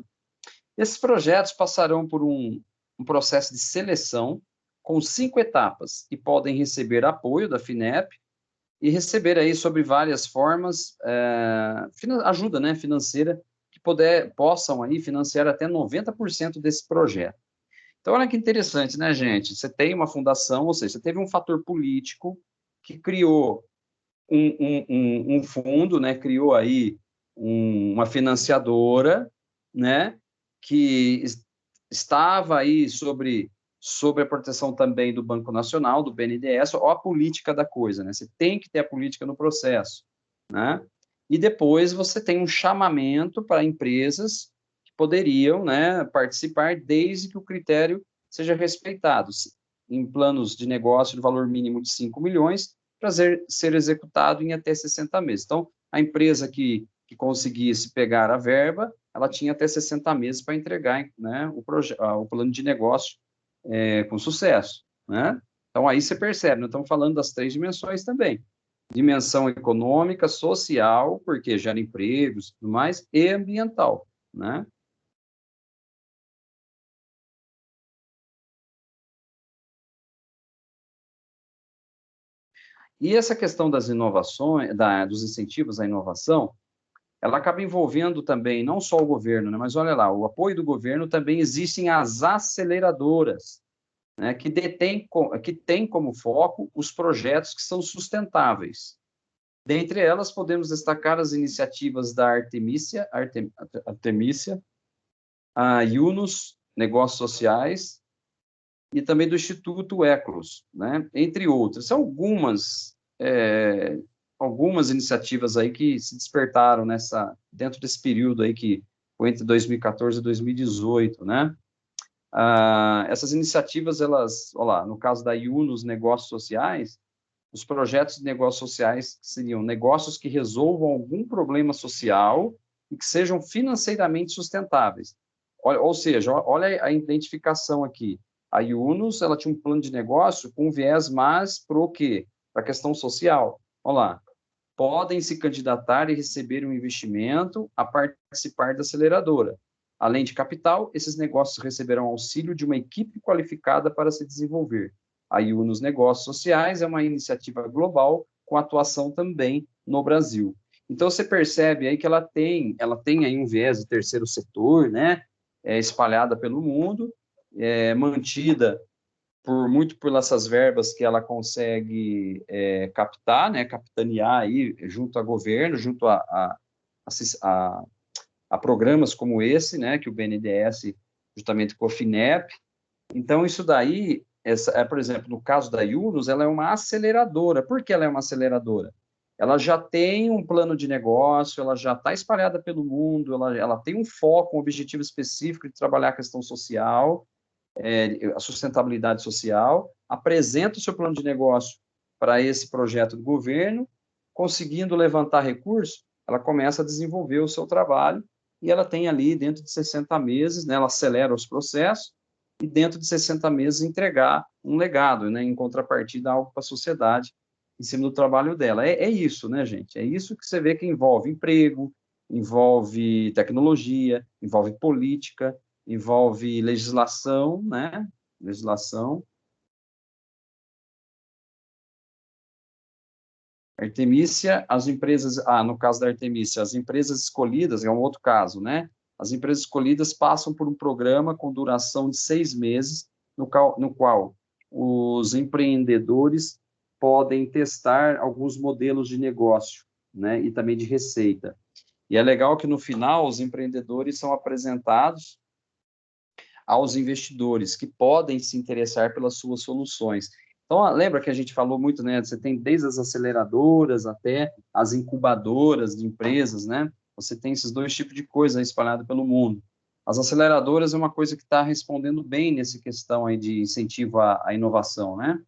Esses projetos passarão por um processo de seleção com 5 etapas e podem receber apoio da FINEP e receber aí sobre várias formas ajuda, né, financeira que possam aí financiar até 90% desse projeto. Então, olha que interessante, né, gente? Você tem uma fundação, ou seja, você teve um fator político que criou um fundo, né, criou aí uma financiadora, né, que estava aí sobre a proteção também do Banco Nacional, do BNDES, ou a política da coisa, né? Você tem que ter a política no processo, né? E depois você tem um chamamento para empresas que poderiam, né, participar desde que o critério seja respeitado, em planos de negócio de valor mínimo de 5 milhões, para ser executado em até 60 meses. Então, a empresa que conseguisse pegar a verba, ela tinha até 60 meses para entregar, né, o plano de negócio com sucesso, né? Então, aí você percebe, nós estamos falando das três dimensões também. Dimensão econômica, social, porque gera empregos e tudo mais, e ambiental, né? E essa questão das inovações, dos incentivos à inovação, ela acaba envolvendo também não só o governo, né, mas olha lá, o apoio do governo também existem as aceleradoras, né, que têm como foco os projetos que são sustentáveis. Dentre elas, podemos destacar as iniciativas da Artemísia, a Yunus Negócios Sociais e também do Instituto Eclos, né, entre outras. São algumas iniciativas aí que se despertaram dentro desse período aí que foi entre 2014 e 2018, né? Essas iniciativas, elas, olha lá, no caso da Yunus Negócios Sociais, os projetos de negócios sociais seriam negócios que resolvam algum problema social e que sejam financeiramente sustentáveis. Ou seja, olha a identificação aqui. A Yunus, ela tinha um plano de negócio com viés mais para o quê? Para a questão social. Olha lá. podem se candidatar e receber um investimento a participar da aceleradora. Além de capital, esses negócios receberão auxílio de uma equipe qualificada para se desenvolver. A Yunus Negócios Sociais é uma iniciativa global com atuação também no Brasil. Então, você percebe aí que ela tem aí um viés de terceiro setor, né? Espalhada pelo mundo, mantida muito por essas verbas que ela consegue captar, né? Capitanear aí junto ao governo, junto a programas como esse, né? Que o BNDES, justamente com o FINEP. Então, isso daí, por exemplo, no caso da Yunus, ela é uma aceleradora. Por que ela é uma aceleradora? Ela já tem um plano de negócio, ela já está espalhada pelo mundo, ela tem um foco, um objetivo específico de trabalhar a questão social, a sustentabilidade social, apresenta o seu plano de negócio para esse projeto do governo, conseguindo levantar recursos, ela começa a desenvolver o seu trabalho e ela tem ali, dentro de 60 meses, né, ela acelera os processos e dentro de 60 meses entregar um legado, né, em contrapartida algo para a sociedade, em cima do trabalho dela. É isso, né, gente? É isso que você vê que envolve emprego, envolve tecnologia, envolve política, envolve legislação, né? Legislação. Artemícia, as empresas, no caso da Artemícia, as empresas escolhidas, é um outro caso, né? As empresas escolhidas passam por um programa com duração de 6 meses, no qual os empreendedores podem testar alguns modelos de negócio, né? E também de receita. E é legal que, no final, os empreendedores são apresentados aos investidores que podem se interessar pelas suas soluções. Então, lembra que a gente falou muito, né? Você tem desde as aceleradoras até as incubadoras de empresas, né? Você tem esses dois tipos de coisa espalhada pelo mundo. As aceleradoras é uma coisa que está respondendo bem nessa questão aí de incentivo à inovação, né?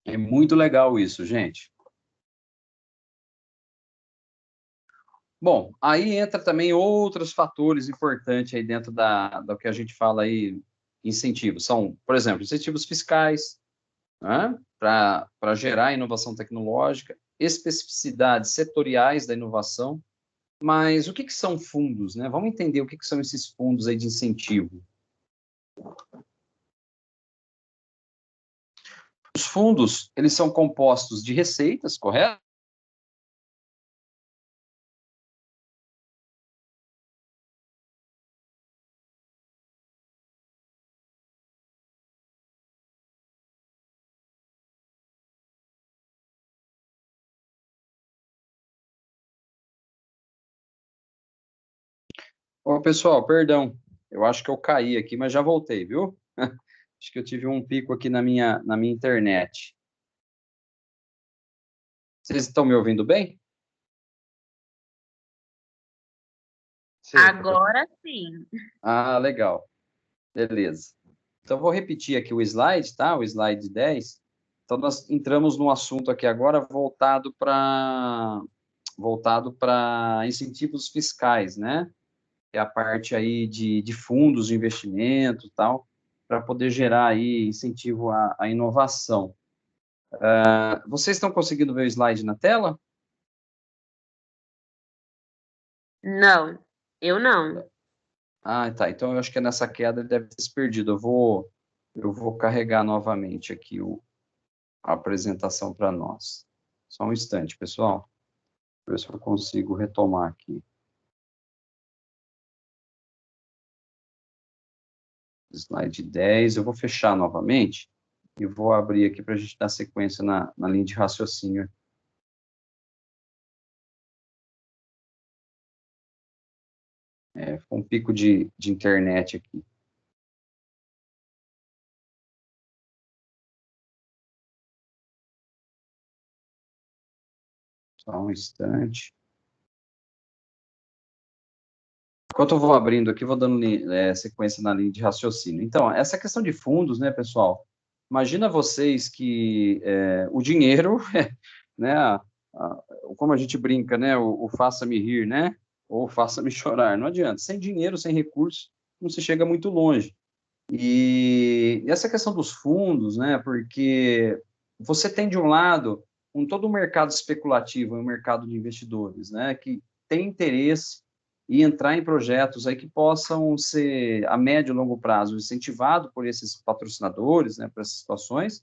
É muito legal isso, gente. Bom, aí entra também outros fatores importantes aí dentro do que a gente fala aí, incentivos. São, por exemplo, incentivos fiscais, né, para gerar inovação tecnológica, especificidades setoriais da inovação, mas o que são fundos, né? Vamos entender o que são esses fundos aí de incentivo. Os fundos, eles são compostos de receitas, correto? Ô, pessoal, perdão, eu acho que eu caí aqui, mas já voltei, viu? Acho que eu tive um pico aqui na minha internet. Vocês estão me ouvindo bem? Agora sim. Legal. Beleza. Então, vou repetir aqui o slide, tá? O slide 10. Então, nós entramos num assunto aqui agora voltado para incentivos fiscais, né? Que é a parte aí de fundos de investimento e tal, para poder gerar aí incentivo à inovação. Vocês estão conseguindo ver o slide na tela? Não, eu não. Tá. Então, eu acho que nessa queda ele deve ter se perdido. Eu vou carregar novamente aqui a apresentação para nós. Só um instante, pessoal. Ver se eu consigo retomar aqui. Slide 10. Eu vou fechar novamente e vou abrir aqui para a gente dar sequência na linha de raciocínio. Foi um pico de internet aqui. Só um instante. Enquanto eu vou abrindo aqui, vou dando sequência na linha de raciocínio. Então, essa questão de fundos, né, pessoal? Imagina vocês que o dinheiro, né, como a gente brinca, né, o faça-me rir, né, ou faça-me chorar, não adianta. Sem dinheiro, sem recursos, não se chega muito longe. E essa questão dos fundos, né, porque você tem, de um lado, todo um mercado especulativo, um mercado de investidores, né, que tem interesse em entrar em projetos aí que possam ser, a médio e longo prazo, incentivado por esses patrocinadores, né, para essas situações.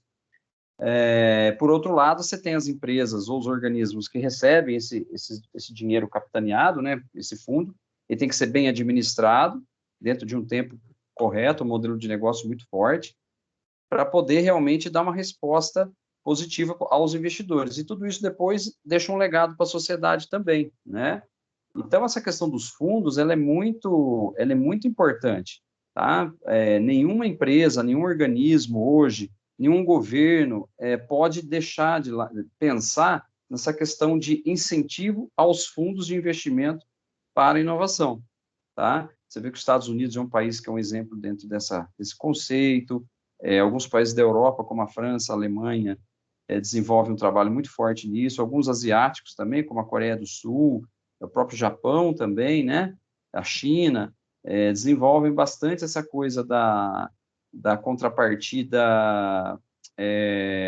Por outro lado, você tem as empresas ou os organismos que recebem esse dinheiro capitaneado, né, esse fundo, ele tem que ser bem administrado, dentro de um tempo correto, um modelo de negócio muito forte, para poder realmente dar uma resposta positiva aos investidores. E tudo isso depois deixa um legado para a sociedade também, né? Então, essa questão dos fundos, ela é muito importante, tá? Nenhuma empresa, nenhum organismo hoje, nenhum governo pode deixar de pensar nessa questão de incentivo aos fundos de investimento para a inovação, tá? Você vê que os Estados Unidos é um país que é um exemplo dentro desse conceito. Alguns países da Europa, como a França, a Alemanha, desenvolvem um trabalho muito forte nisso. Alguns asiáticos também, como a Coreia do Sul, o próprio Japão também, né? A China, desenvolvem bastante essa coisa da contrapartida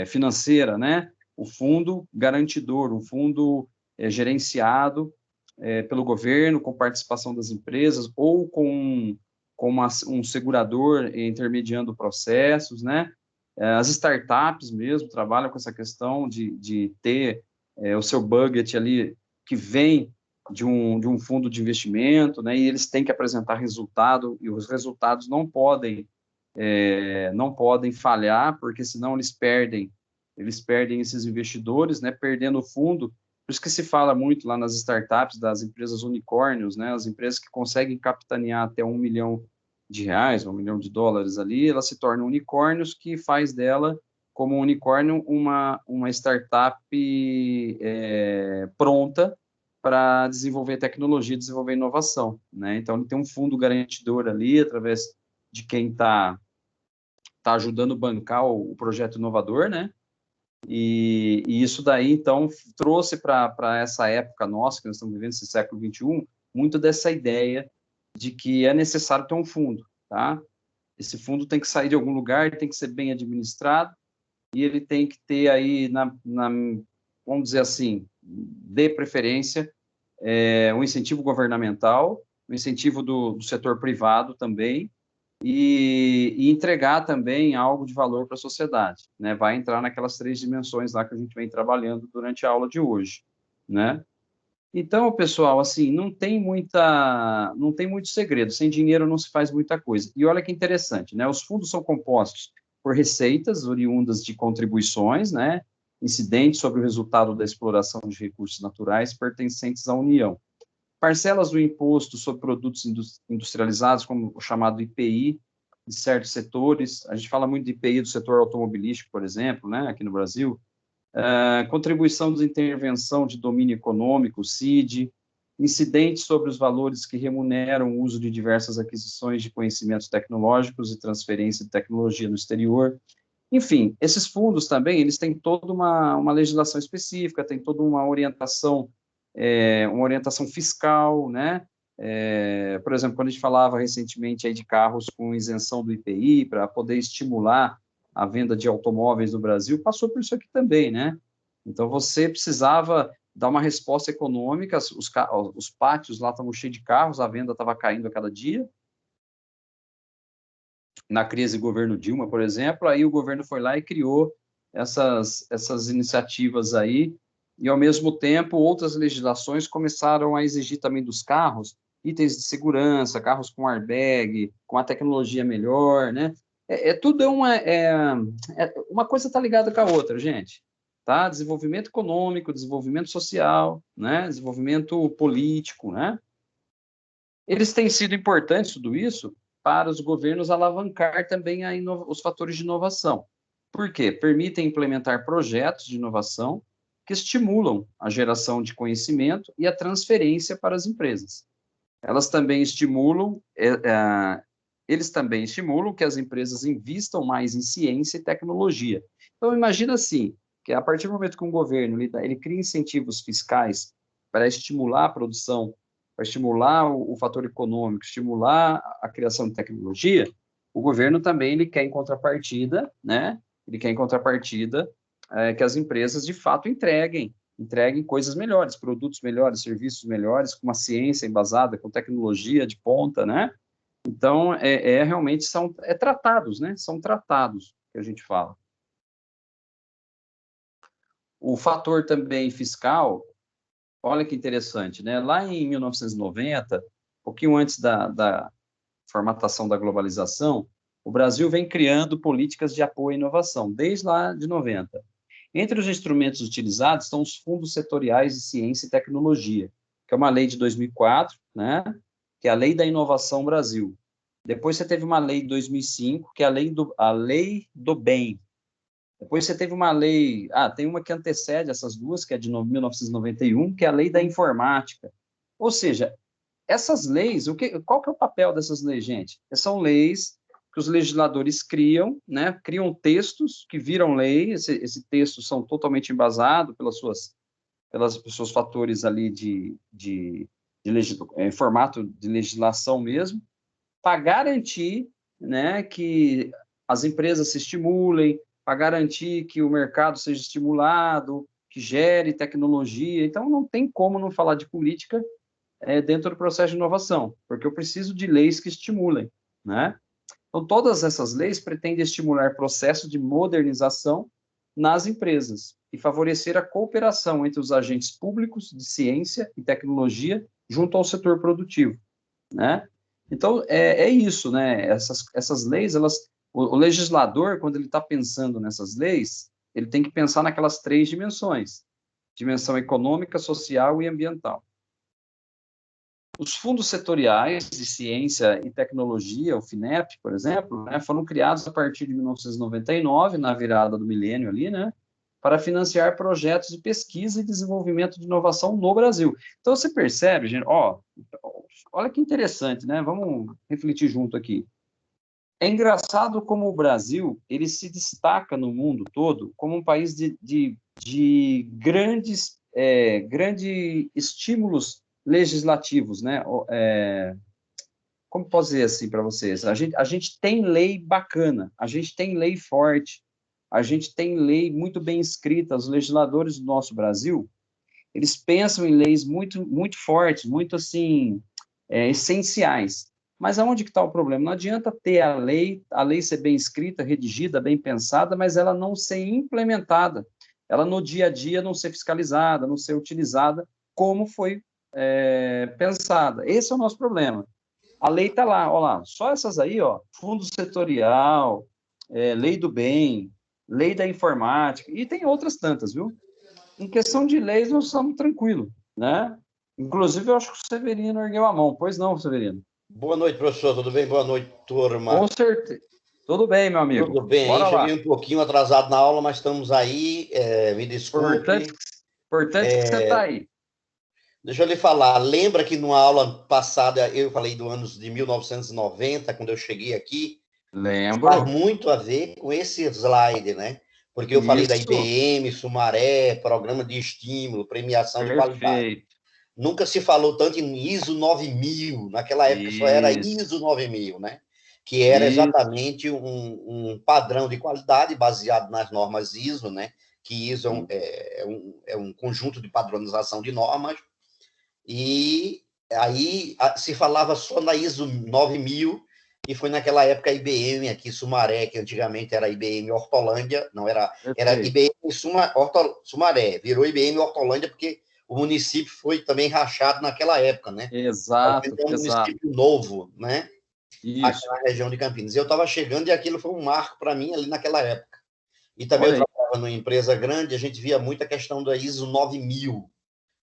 financeira, né? O fundo garantidor, um fundo gerenciado pelo governo, com participação das empresas, ou com um segurador intermediando processos, né? As startups mesmo trabalham com essa questão de ter o seu budget ali que vem de um fundo de investimento, né? E eles têm que apresentar resultado, e os resultados não podem falhar, porque senão eles perdem esses investidores, né? Perdendo o fundo. Por isso que se fala muito lá nas startups das empresas unicórnios, né? As empresas que conseguem capitanear até R$ 1 milhão, US$ 1 milhão ali, elas se tornam unicórnios, que faz dela, como um unicórnio, uma startup pronta para desenvolver tecnologia, desenvolver inovação, né? Então, ele tem um fundo garantidor ali, através de quem está ajudando a bancar o projeto inovador, né? E isso daí, então, trouxe para essa época nossa, que nós estamos vivendo, esse século XXI, muito dessa ideia de que é necessário ter um fundo, tá? Esse fundo tem que sair de algum lugar, ele tem que ser bem administrado, e ele tem que ter aí, vamos dizer assim, de preferência, um incentivo governamental, um incentivo do setor privado também, e entregar também algo de valor para a sociedade, né? Vai entrar naquelas 3 dimensões lá que a gente vem trabalhando durante a aula de hoje, né? Então, pessoal, assim, não tem muito segredo. Sem dinheiro não se faz muita coisa. E olha que interessante, né? Os fundos são compostos por receitas oriundas de contribuições, né? Incidentes sobre o resultado da exploração de recursos naturais pertencentes à União. Parcelas do imposto sobre produtos industrializados, como o chamado IPI, de certos setores. A gente fala muito de IPI do setor automobilístico, por exemplo, né? Aqui no Brasil. Contribuição de intervenção de domínio econômico, CID, incidentes sobre os valores que remuneram o uso de diversas aquisições de conhecimentos tecnológicos e transferência de tecnologia no exterior. Enfim, esses fundos também, eles têm toda uma legislação específica, tem toda uma orientação fiscal, né? Por exemplo, quando a gente falava recentemente aí de carros com isenção do IPI, para poder estimular a venda de automóveis no Brasil, passou por isso aqui também, né? Então, você precisava dar uma resposta econômica, os pátios lá estavam cheios de carros, a venda estava caindo a cada dia. Na crise do governo Dilma, por exemplo, aí o governo foi lá e criou essas iniciativas aí, e, ao mesmo tempo, outras legislações começaram a exigir também dos carros itens de segurança, carros com airbag, com a tecnologia melhor, né? Tudo uma coisa está ligada com a outra, gente. Tá? Desenvolvimento econômico, desenvolvimento social, né? Desenvolvimento político, né? Eles têm sido importantes, tudo isso, para os governos alavancar também os fatores de inovação. Por quê? Permitem implementar projetos de inovação que estimulam a geração de conhecimento e a transferência para as empresas. Eles também estimulam que as empresas investam mais em ciência e tecnologia. Então, imagina assim, que a partir do momento que um governo ele cria incentivos fiscais para estimular a produção, para estimular o fator econômico, estimular a criação de tecnologia, o governo também ele quer em contrapartida, né? Ele quer em contrapartida que as empresas, de fato, entreguem coisas melhores, produtos melhores, serviços melhores, com uma ciência embasada, com tecnologia de ponta, né? Então, realmente são tratados, né? São tratados que a gente fala. O fator também fiscal, olha que interessante, né? Lá em 1990, um pouquinho antes da formatação da globalização, o Brasil vem criando políticas de apoio à inovação, desde lá de 90. Entre os instrumentos utilizados estão os fundos setoriais de ciência e tecnologia, que é uma lei de 2004, né? Que é a Lei da Inovação Brasil. Depois você teve uma lei de 2005, que é a lei do Bem. Depois você teve uma lei, tem uma que antecede essas duas, que é de 1991, que é a Lei da Informática. Ou seja, essas leis, qual que é o papel dessas leis, gente? São leis que os legisladores criam, né? Criam textos que viram lei, esse texto são totalmente embasados pelos seus fatores ali formato de legislação mesmo, para garantir, né, que as empresas se estimulem, para garantir que o mercado seja estimulado, que gere tecnologia. Então, não tem como não falar de política dentro do processo de inovação, porque eu preciso de leis que estimulem, né? Então, todas essas leis pretendem estimular processos de modernização nas empresas e favorecer a cooperação entre os agentes públicos de ciência e tecnologia junto ao setor produtivo, né? Então, é isso, né? Essas leis, o legislador, quando ele está pensando nessas leis, ele tem que pensar naquelas 3 dimensões: dimensão econômica, social e ambiental. Os fundos setoriais de ciência e tecnologia, o FINEP, por exemplo, né, foram criados a partir de 1999, na virada do milênio ali, né, para financiar projetos de pesquisa e desenvolvimento de inovação no Brasil. Então, você percebe, gente, olha que interessante, né? Vamos refletir junto aqui. É engraçado como o Brasil, ele se destaca no mundo todo como um país de grandes estímulos legislativos, né? Como posso dizer assim para vocês? A gente tem lei bacana, a gente tem lei forte, a gente tem lei muito bem escrita. Os legisladores do nosso Brasil, eles pensam em leis muito, muito fortes, muito assim, essenciais. Mas aonde que está o problema? Não adianta ter a lei ser bem escrita, redigida, bem pensada, mas ela não ser implementada, ela no dia a dia não ser fiscalizada, não ser utilizada como foi pensada. Esse é o nosso problema. A lei está lá, olha lá, só essas aí, fundo setorial, lei do bem, lei da informática, e tem outras tantas, viu? Em questão de leis, nós estamos tranquilos, né? Inclusive, eu acho que o Severino ergueu a mão. Pois não, Severino? Boa noite, professor. Tudo bem? Boa noite, turma. Com certeza. Tudo bem, meu amigo. Tudo bem. Bora Cheguei lá. um pouquinho atrasado na aula, mas estamos aí. Me desculpe. Importante que você está aí. Deixa eu lhe falar. Lembra que numa aula passada eu falei do anos de 1990, quando eu cheguei aqui? Lembro. Faz muito a ver com esse slide, né? Porque eu falei da IBM, Sumaré, programa de estímulo, premiação de qualidade. Nunca se falou tanto em ISO 9000, naquela época só era ISO 9000, né? Que era exatamente um padrão de qualidade baseado nas normas ISO, né? Que ISO é um conjunto de padronização de normas. E aí se falava só na ISO 9000, e foi naquela época a IBM aqui, Sumaré, que antigamente era IBM Hortolândia, não era IBM Sumaré, virou IBM Hortolândia porque o município foi também rachado naquela época, né? Exato. É um município novo, né? Isso. Aqui na região de Campinas. Eu estava chegando e aquilo foi um marco para mim ali naquela época. E também eu trabalhava numa empresa grande, a gente via muito a questão da ISO 9000,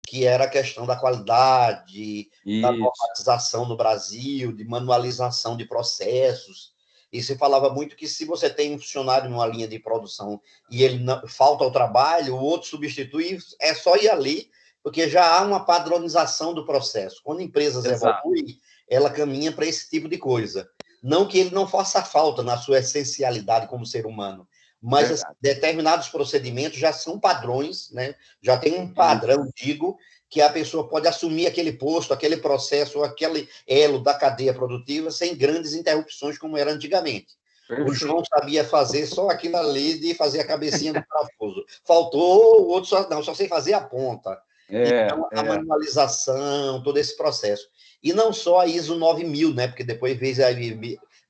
que era a questão da qualidade, da normatização no Brasil, de manualização de processos. E se falava muito que se você tem um funcionário numa linha de produção e ele falta ao trabalho, o outro substitui, é só ir ali, porque já há uma padronização do processo. Quando empresas evoluem, ela caminha para esse tipo de coisa. Não que ele não faça falta na sua essencialidade como ser humano, mas assim, determinados procedimentos já são padrões, né? Já tem um padrão, digo, que a pessoa pode assumir aquele posto, aquele processo, aquele elo da cadeia produtiva sem grandes interrupções como era antigamente. O Perfeito. João sabia fazer só aquilo ali de fazer a cabecinha do parafuso. Faltou, o outro só sei fazer a ponta. Então, a É. manualização, todo esse processo. E não só a ISO 9000, né? Porque depois veio a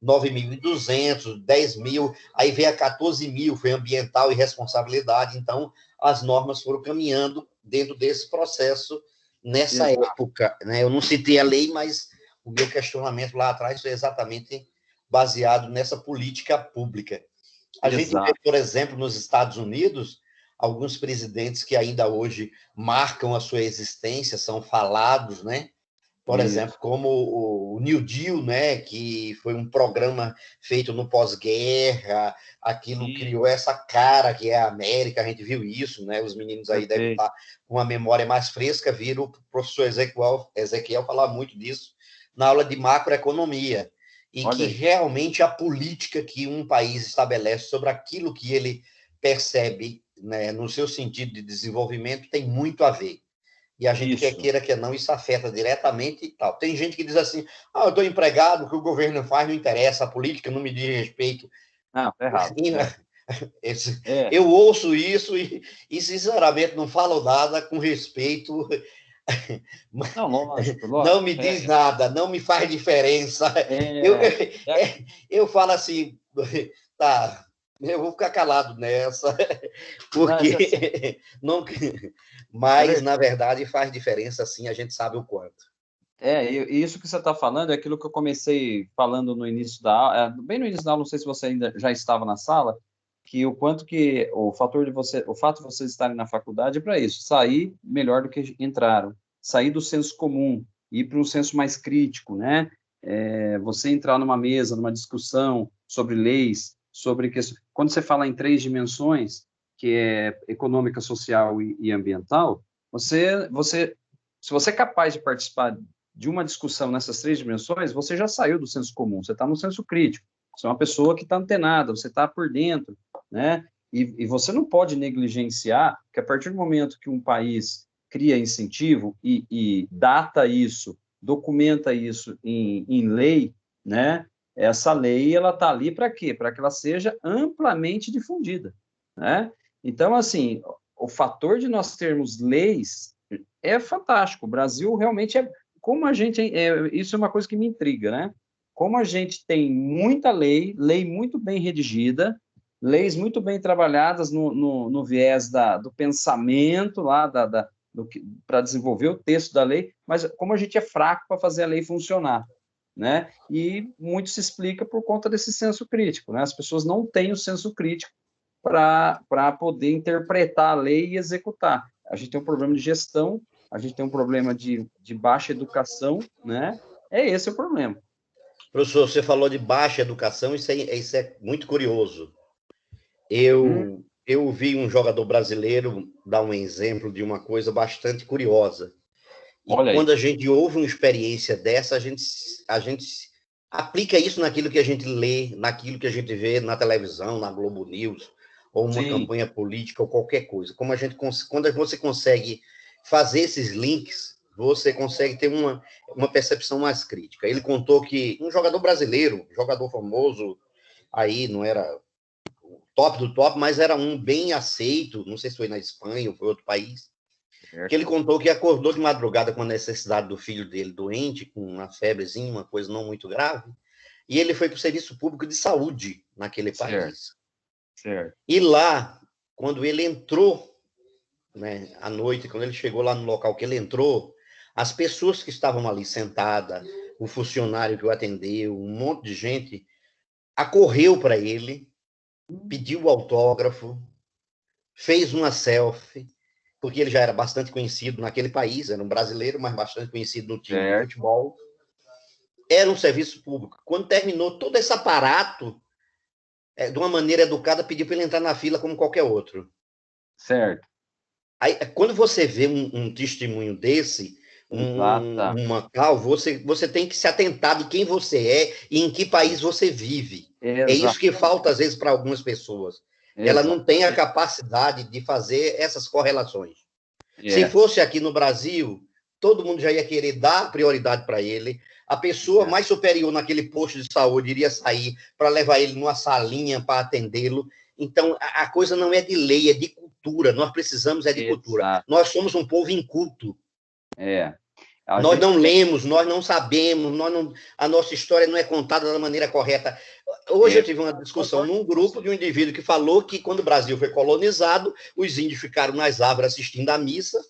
9.200, 10.000, aí veio a 14.000, foi ambiental e responsabilidade. Então, as normas foram caminhando dentro desse processo nessa Exato. época, né? Eu não citei a lei, mas o meu questionamento lá atrás foi exatamente baseado nessa política pública. A gente vê, Exato. por exemplo, nos Estados Unidos, alguns presidentes que ainda hoje marcam a sua existência, são falados, né? Por exemplo, Isso. como o New Deal, né, que foi um programa feito no pós-guerra, aquilo Sim, criou essa cara que é a América, a gente viu isso, né? Os meninos aí devem perfeito. estar com a memória mais fresca, viram o professor Ezequiel falar muito disso na aula de macroeconomia, e Olha que aí. realmente a política que um país estabelece sobre aquilo que ele percebe, né, no seu sentido de desenvolvimento tem muito a ver. E a gente quer Isso. queira, quer não, isso afeta diretamente e tal. Tem gente que diz assim, eu estou empregado, o que o governo faz não interessa, a política não me diz respeito. Não, tá errado. É. Eu ouço isso sinceramente, não falo nada com respeito, Não, lógico, não lógico. me diz nada, não me faz diferença. Eu, É, é, eu falo assim, tá, eu vou ficar calado nessa, não, porque não, é mas, na verdade. verdade, faz diferença sim, a gente sabe o quanto. E isso que você está falando é aquilo que eu comecei falando no início da aula, bem no início da aula, não sei se você ainda já estava na sala, que o quanto que o fator de você, o fato de vocês estarem na faculdade é para isso, sair melhor do que entraram, sair do senso comum, ir para um senso mais crítico, né? Você entrar numa mesa, numa discussão sobre leis, sobre questões. Quando você fala em três dimensões, que é econômica, social e ambiental, se você é capaz de participar de uma discussão nessas três dimensões, você já saiu do senso comum, você está no senso crítico. Você é uma pessoa que está antenada, você está por dentro, né? E você não pode negligenciar que a partir do momento que um país cria incentivo e data isso, documenta isso em lei, né? Essa lei ela está ali para quê? Para que ela seja amplamente difundida, né? Então, assim, o fator de nós termos leis é fantástico. O Brasil realmente é como a gente isso é uma coisa que me intriga, né? Como a gente tem muita lei muito bem redigida, leis muito bem trabalhadas no viés do pensamento lá para desenvolver o texto da lei, mas como a gente é fraco para fazer a lei funcionar, né? E muito se explica por conta desse senso crítico, né? As pessoas não têm o senso crítico para poder interpretar a lei e executar. A gente tem um problema de gestão, a gente tem um problema de baixa educação, né? Esse o problema. Professor, você falou de baixa educação, isso é muito curioso. Hum, Eu vi um jogador brasileiro dar um exemplo de uma coisa bastante curiosa. E olha aí. quando a gente ouve uma experiência dessa, a gente aplica isso naquilo que a gente lê, naquilo que a gente vê na televisão, na Globo News, ou uma Sim, campanha política, ou qualquer coisa. Quando você consegue fazer esses links, você consegue ter uma percepção mais crítica. Ele contou que um jogador brasileiro, jogador famoso, aí não era top do top, mas era um bem aceito, não sei se foi na Espanha ou foi outro país, que ele certo, contou que acordou de madrugada com a necessidade do filho dele doente, com uma febrezinha, uma coisa não muito grave, e ele foi para o serviço público de saúde naquele certo, país. certo. E lá, quando ele entrou, né, à noite, quando ele chegou lá no local que ele entrou, as pessoas que estavam ali sentadas, o funcionário que o atendeu, um monte de gente, acorreu para ele, pediu autógrafo, fez uma selfie, porque ele já era bastante conhecido naquele país, era um brasileiro, mas bastante conhecido no time de Certo, futebol. Era um serviço público. Quando terminou todo esse aparato, de uma maneira educada, pediu para ele entrar na fila como qualquer outro. certo. Aí, quando você vê um testemunho desse, Exata, uma tal, você tem que se atentar de quem você é e em que país você vive. É isso que exatamente, falta, às vezes, para algumas pessoas. Ela não tem a exatamente. capacidade de fazer essas correlações. Se É, fosse aqui no Brasil, todo mundo já ia querer dar prioridade para ele. A pessoa mais superior naquele posto de saúde iria sair para levar ele numa salinha para atendê-lo. Então, a coisa não é de lei, é de cultura. Nós precisamos de cultura. Exato. Nós somos um povo inculto. Nós não lemos, nós não sabemos, a nossa história não é contada da maneira correta. Hoje eu tive uma discussão num grupo de um indivíduo que falou que quando o Brasil foi colonizado, os índios ficaram nas árvores assistindo à missa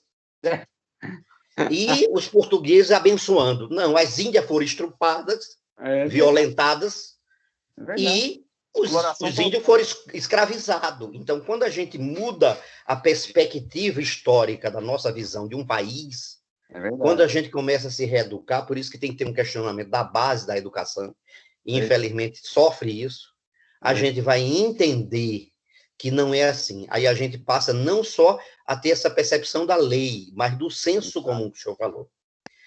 e os portugueses abençoando. Não, as índias foram estrupadas, violentadas, e os índios foram escravizados. Então, quando a gente muda a perspectiva histórica da nossa visão de um país, quando a gente começa a se reeducar, por isso que tem que ter um questionamento da base da educação, e infelizmente sofre isso, a gente vai entender que não é assim. Aí a gente passa não só a ter essa percepção da lei, mas do senso comum que o senhor falou.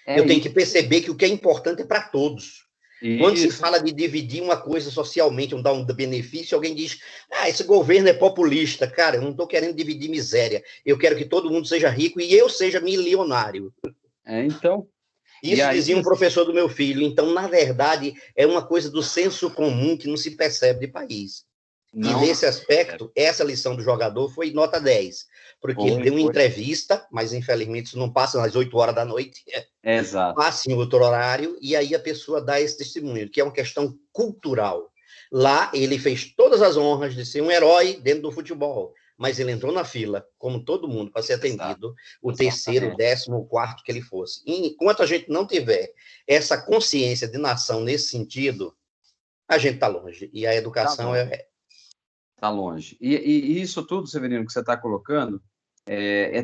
Eu tenho que perceber que o que é importante é para todos. Quando se fala de dividir uma coisa socialmente, dar um benefício, alguém diz, esse governo é populista. Cara, eu não estou querendo dividir miséria. Eu quero que todo mundo seja rico e eu seja milionário. Então... Isso dizia um professor do meu filho. Então, na verdade, é uma coisa do senso comum que não se percebe de país. E nesse aspecto, essa lição do jogador foi nota 10. Porque ele deu uma entrevista, mas infelizmente isso não passa às 8 horas da noite. Exato. Passa em outro horário, e aí a pessoa dá esse testemunho, que é uma questão cultural. Lá, ele fez todas as honras de ser um herói dentro do futebol, mas ele entrou na fila, como todo mundo, para ser atendido, o terceiro, o 10º, o 4º que ele fosse. E enquanto a gente não tiver essa consciência de nação nesse sentido, a gente está longe. E a educação Está longe. E isso tudo, Severino, que você está colocando,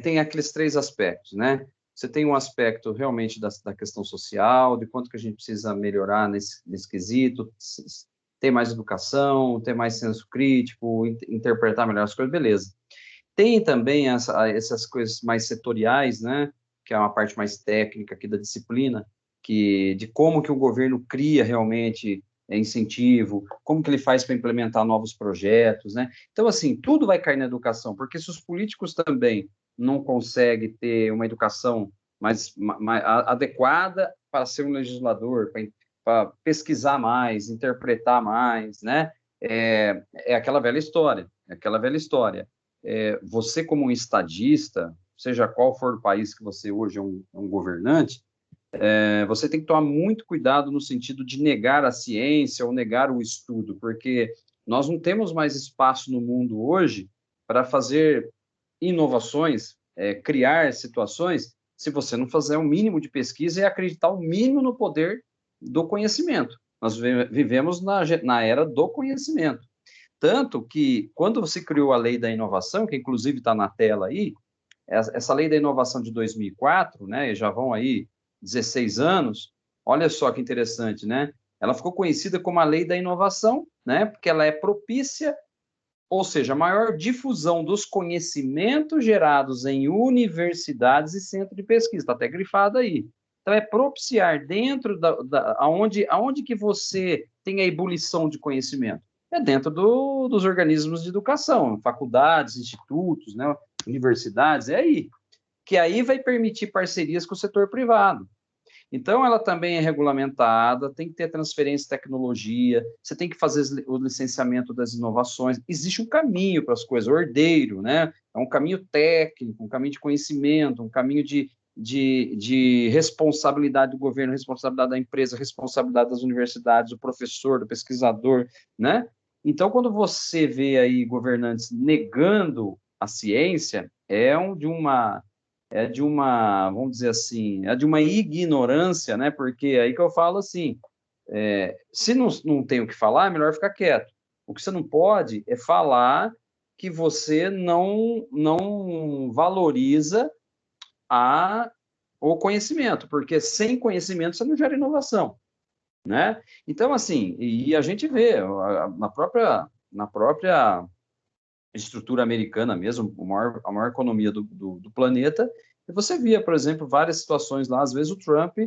tem aqueles 3 aspectos, né? Você tem um aspecto realmente da questão social, de quanto que a gente precisa melhorar nesse quesito, ter mais educação, ter mais senso crítico, interpretar melhor as coisas, beleza. Tem também essas coisas mais setoriais, né? Que é uma parte mais técnica aqui da disciplina, de como que o governo cria realmente incentivo, como que ele faz para implementar novos projetos, né? Então, assim, tudo vai cair na educação, porque se os políticos também não conseguem ter uma educação mais adequada para ser um legislador, para pesquisar mais, interpretar mais, né? É aquela velha história, você como um estadista, seja qual for o país que você hoje é um governante, você tem que tomar muito cuidado no sentido de negar a ciência ou negar o estudo, porque nós não temos mais espaço no mundo hoje para fazer inovações, criar situações, se você não fizer o mínimo de pesquisa e acreditar o mínimo no poder do conhecimento. Nós vivemos na era do conhecimento. Tanto que, quando se criou a Lei da Inovação, que inclusive está na tela aí, essa Lei da Inovação de 2004, né, já vão aí 16 anos, olha só que interessante, né? Ela ficou conhecida como a Lei da Inovação, né, porque ela é propícia, ou seja, a maior difusão dos conhecimentos gerados em universidades e centros de pesquisa, está até grifado aí. Então, é propiciar dentro aonde que você tem a ebulição de conhecimento? É dentro dos organismos de educação, faculdades, institutos, né, universidades, é aí. Que aí vai permitir parcerias com o setor privado. Então, ela também é regulamentada, tem que ter transferência de tecnologia, você tem que fazer o licenciamento das inovações. Existe um caminho para as coisas, ordeiro, né? É um caminho técnico, um caminho de conhecimento, um caminho de responsabilidade do governo, responsabilidade da empresa, responsabilidade das universidades, do professor, do pesquisador, né? Então, quando você vê aí governantes negando a ciência, vamos dizer assim, de uma ignorância, né? Porque aí que eu falo assim, se não tem o que falar, é melhor ficar quieto. O que você não pode é falar que você não valoriza o conhecimento, porque sem conhecimento você não gera inovação, né? Então, assim, e a gente vê na própria estrutura americana mesmo, a maior economia do planeta, e você via, por exemplo, várias situações lá, às vezes o Trump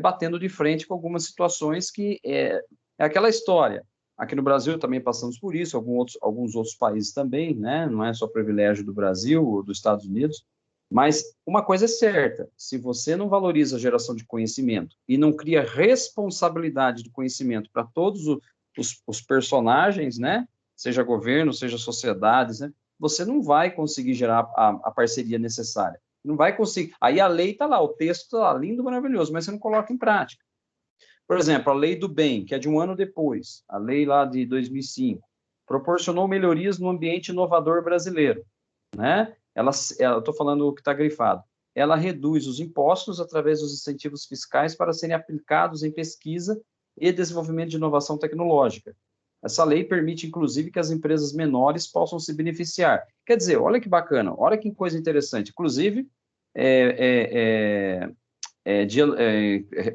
batendo de frente com algumas situações que é aquela história. Aqui no Brasil também passamos por isso, alguns outros países também, né? Não é só privilégio do Brasil ou dos Estados Unidos, Mas uma coisa é certa, se você não valoriza a geração de conhecimento e não cria responsabilidade de conhecimento para todos os personagens, né? Seja governo, seja sociedades, né? Você não vai conseguir gerar a parceria necessária. Não vai conseguir. Aí a lei está lá, o texto está lá, lindo, maravilhoso, mas você não coloca em prática. Por exemplo, a lei do bem, que é de um ano depois, a lei lá de 2005, proporcionou melhorias no ambiente inovador brasileiro, né? Eu estou falando o que está grifado. Ela reduz os impostos através dos incentivos fiscais para serem aplicados em pesquisa e desenvolvimento de inovação tecnológica. Essa lei permite, inclusive, que as empresas menores possam se beneficiar. Quer dizer, olha que bacana, olha que coisa interessante. Inclusive,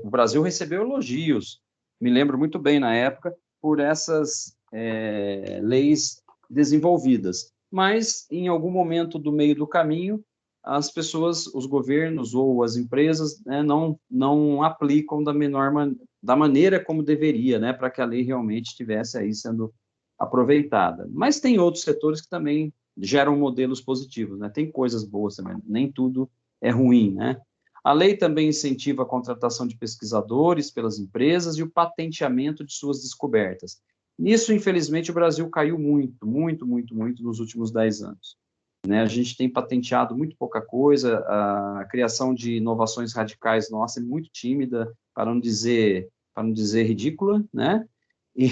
o Brasil recebeu elogios, me lembro muito bem na época, por essas leis desenvolvidas. Mas, em algum momento do meio do caminho, as pessoas, os governos ou as empresas, né, não aplicam da maneira como deveria, né, para que a lei realmente estivesse aí sendo aproveitada. Mas tem outros setores que também geram modelos positivos, né? Tem coisas boas também, nem tudo é ruim, né? A lei também incentiva a contratação de pesquisadores pelas empresas e o patenteamento de suas descobertas. Nisso, infelizmente, o Brasil caiu muito, muito, muito, muito nos últimos 10 anos. Né? A gente tem patenteado muito pouca coisa, a criação de inovações radicais nossa é muito tímida, para não dizer ridícula, né? E,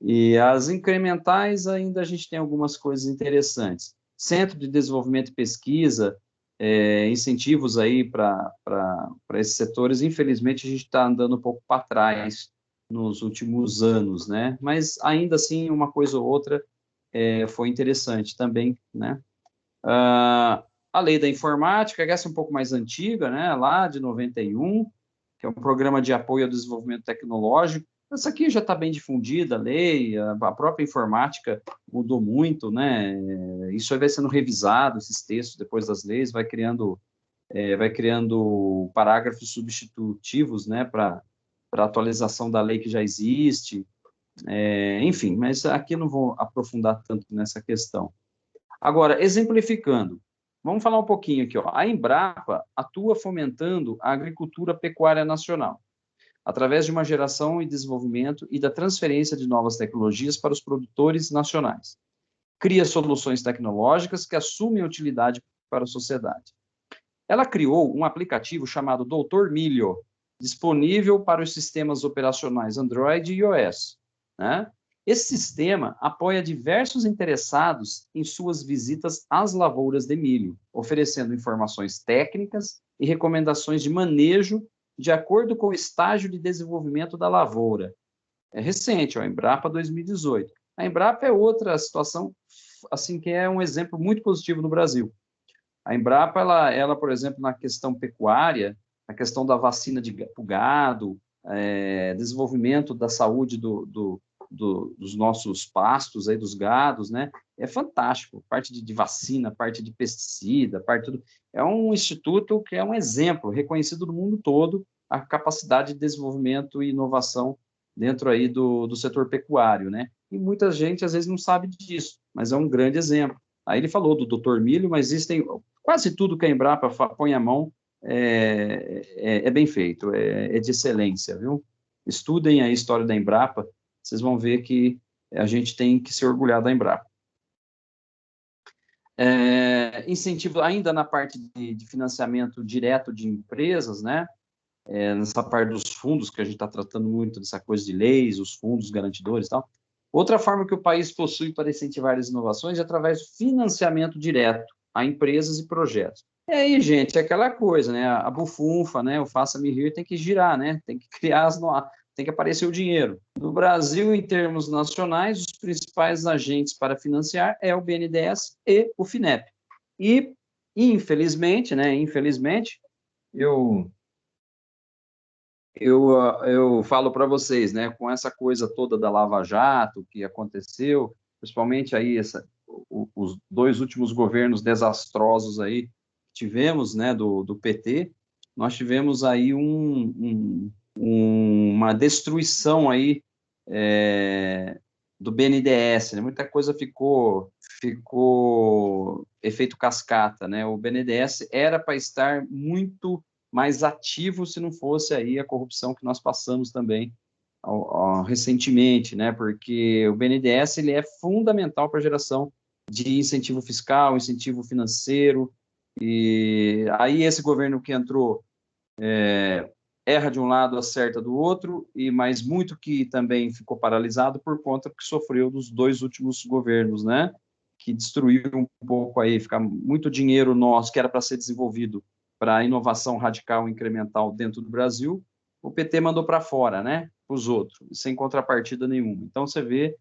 e as incrementais ainda a gente tem algumas coisas interessantes. Centro de Desenvolvimento e Pesquisa, incentivos aí para esses setores, infelizmente a gente está andando um pouco para trás nos últimos anos, né? Mas ainda assim, uma coisa ou outra foi interessante também, né? A lei da informática, essa é um pouco mais antiga, né? Lá de 91, que é um programa de apoio ao desenvolvimento tecnológico. Essa aqui já está bem difundida, a lei, a própria informática mudou muito, né? Isso aí vai sendo revisado, esses textos, depois das leis, vai criando parágrafos substitutivos, né, para atualização da lei que já existe, enfim, mas aqui não vou aprofundar tanto nessa questão. Agora, exemplificando, vamos falar um pouquinho aqui, ó. A Embrapa atua fomentando a agricultura pecuária nacional, através de uma geração e desenvolvimento e da transferência de novas tecnologias para os produtores nacionais. Cria soluções tecnológicas que assumem utilidade para a sociedade. Ela criou um aplicativo chamado Doutor Milho, disponível para os sistemas operacionais Android e iOS, né? Esse sistema apoia diversos interessados em suas visitas às lavouras de milho, oferecendo informações técnicas e recomendações de manejo de acordo com o estágio de desenvolvimento da lavoura. É recente, ó, Embrapa 2018. A Embrapa é outra situação, assim, que é um exemplo muito positivo no Brasil. A Embrapa, ela, por exemplo, na questão pecuária, a questão da vacina para o gado, desenvolvimento da saúde dos nossos pastos, aí, dos gados, né? É fantástico. Parte de vacina, parte de pesticida, tudo. É um instituto que é um exemplo, reconhecido no mundo todo, a capacidade de desenvolvimento e inovação dentro aí do setor pecuário, né? E muita gente, às vezes, não sabe disso, mas é um grande exemplo. Aí ele falou do Dr. Milho, mas existem quase tudo que a Embrapa põe a mão é bem feito, é de excelência, viu? Estudem a história da Embrapa, vocês vão ver que a gente tem que se orgulhar da Embrapa. Incentivo ainda na parte de financiamento direto de empresas, né? Nessa parte dos fundos, que a gente está tratando muito dessa coisa de leis, os fundos garantidores e tal. Outra forma que o país possui para incentivar as inovações é através do financiamento direto a empresas e projetos. E aí, gente, é aquela coisa, né? A bufunfa, né? O faça-me rir tem que girar, né? Tem que criar tem que aparecer o dinheiro. No Brasil, em termos nacionais, os principais agentes para financiar é o BNDES e o FINEP. E, infelizmente, né? Infelizmente, eu falo para vocês, né, com essa coisa toda da Lava Jato que aconteceu, principalmente aí os 2 últimos governos desastrosos aí que tivemos, né, do PT, nós tivemos aí uma destruição aí do BNDES, né? Muita coisa ficou efeito cascata, né? O BNDES era para estar muito mais ativo se não fosse aí a corrupção que nós passamos também recentemente, né? Porque o BNDES ele é fundamental para a geração de incentivo fiscal, incentivo financeiro, e aí esse governo que entrou erra de um lado, acerta do outro, mas muito que também ficou paralisado por conta que sofreu dos 2 últimos governos, né? Que destruiu um pouco aí, ficar muito dinheiro nosso que era para ser desenvolvido para a inovação radical incremental dentro do Brasil, o PT mandou para fora, né? Para os outros, sem contrapartida nenhuma. Então você vê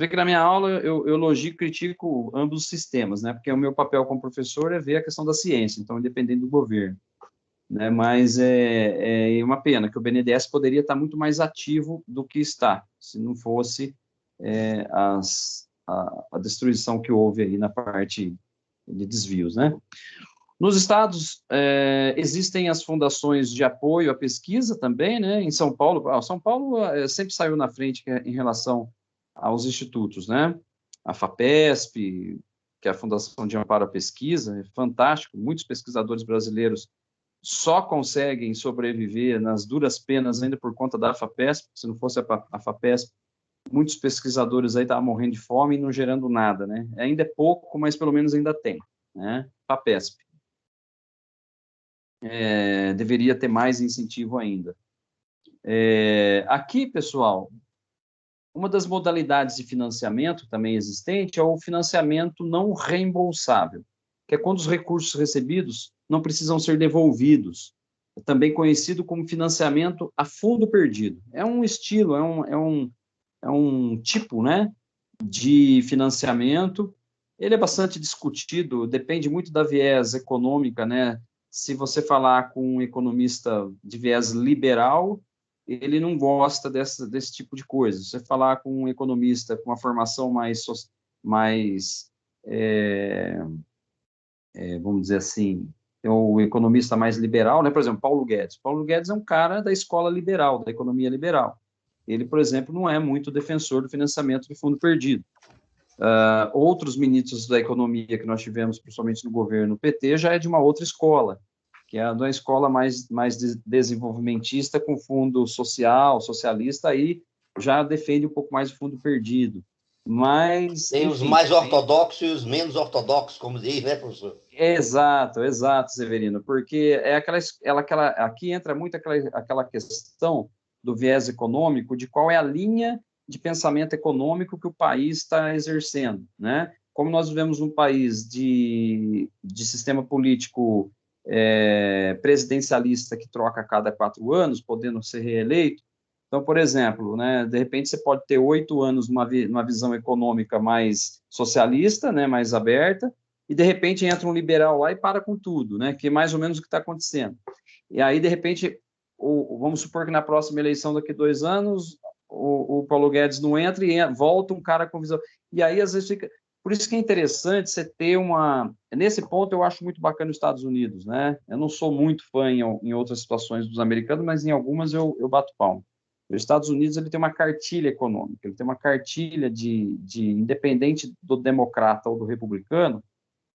que na minha aula eu elogio e critico ambos os sistemas, né? Porque o meu papel como professor é ver a questão da ciência, então independente do governo, né? Mas é uma pena que o BNDES poderia estar muito mais ativo do que está, se não fosse a destruição que houve aí na parte de desvios, né? Nos estados, existem as fundações de apoio à pesquisa também, né? Em São Paulo, São Paulo sempre saiu na frente em relação aos institutos, né? A FAPESP, que é a Fundação de Amparo à Pesquisa, é fantástico, muitos pesquisadores brasileiros só conseguem sobreviver nas duras penas ainda por conta da FAPESP. Se não fosse a FAPESP, muitos pesquisadores aí estavam morrendo de fome e não gerando nada, né? Ainda é pouco, mas pelo menos ainda tem, né? FAPESP. Deveria ter mais incentivo ainda. Aqui, pessoal, uma das modalidades de financiamento também existente é o financiamento não reembolsável, que é quando os recursos recebidos não precisam ser devolvidos, também conhecido como financiamento a fundo perdido. É um estilo, é um tipo, né, de financiamento. Ele é bastante discutido, depende muito da viés econômica, né? Se você falar com um economista de viés liberal, ele não gosta desse tipo de coisa. Se você falar com um economista com uma formação mais vamos dizer assim, o economista mais liberal, né? Por exemplo, Paulo Guedes. Paulo Guedes é um cara da escola liberal, da economia liberal. Ele, por exemplo, não é muito defensor do financiamento de fundo perdido. Outros ministros da economia que nós tivemos, principalmente no governo PT, já é de uma outra escola, que é uma escola mais desenvolvimentista, com fundo social, socialista, aí já defende um pouco mais o fundo perdido. Mas, tem os mais ortodoxos e os menos ortodoxos, como diz, né, professor? Exato, Severino, porque aqui entra muito aquela questão do viés econômico, de qual é a linha de pensamento econômico que o país está exercendo, né? Como nós vivemos um país de sistema político presidencialista que troca a cada 4 anos, podendo ser reeleito. Então, por exemplo, né, de repente você pode ter 8 anos numa visão econômica mais socialista, né, mais aberta, e de repente entra um liberal lá e para com tudo, né, que é mais ou menos o que está acontecendo. E aí, de repente, vamos supor que na próxima eleição, daqui a 2 anos, o Paulo Guedes não entra e volta um cara com visão. E aí, às vezes, fica... Por isso que é interessante você ter uma... Nesse ponto, eu acho muito bacana os Estados Unidos, né? Eu não sou muito fã em outras situações dos americanos, mas em algumas eu bato palma. Os Estados Unidos ele tem uma cartilha econômica, ele tem uma cartilha de independente do democrata ou do republicano,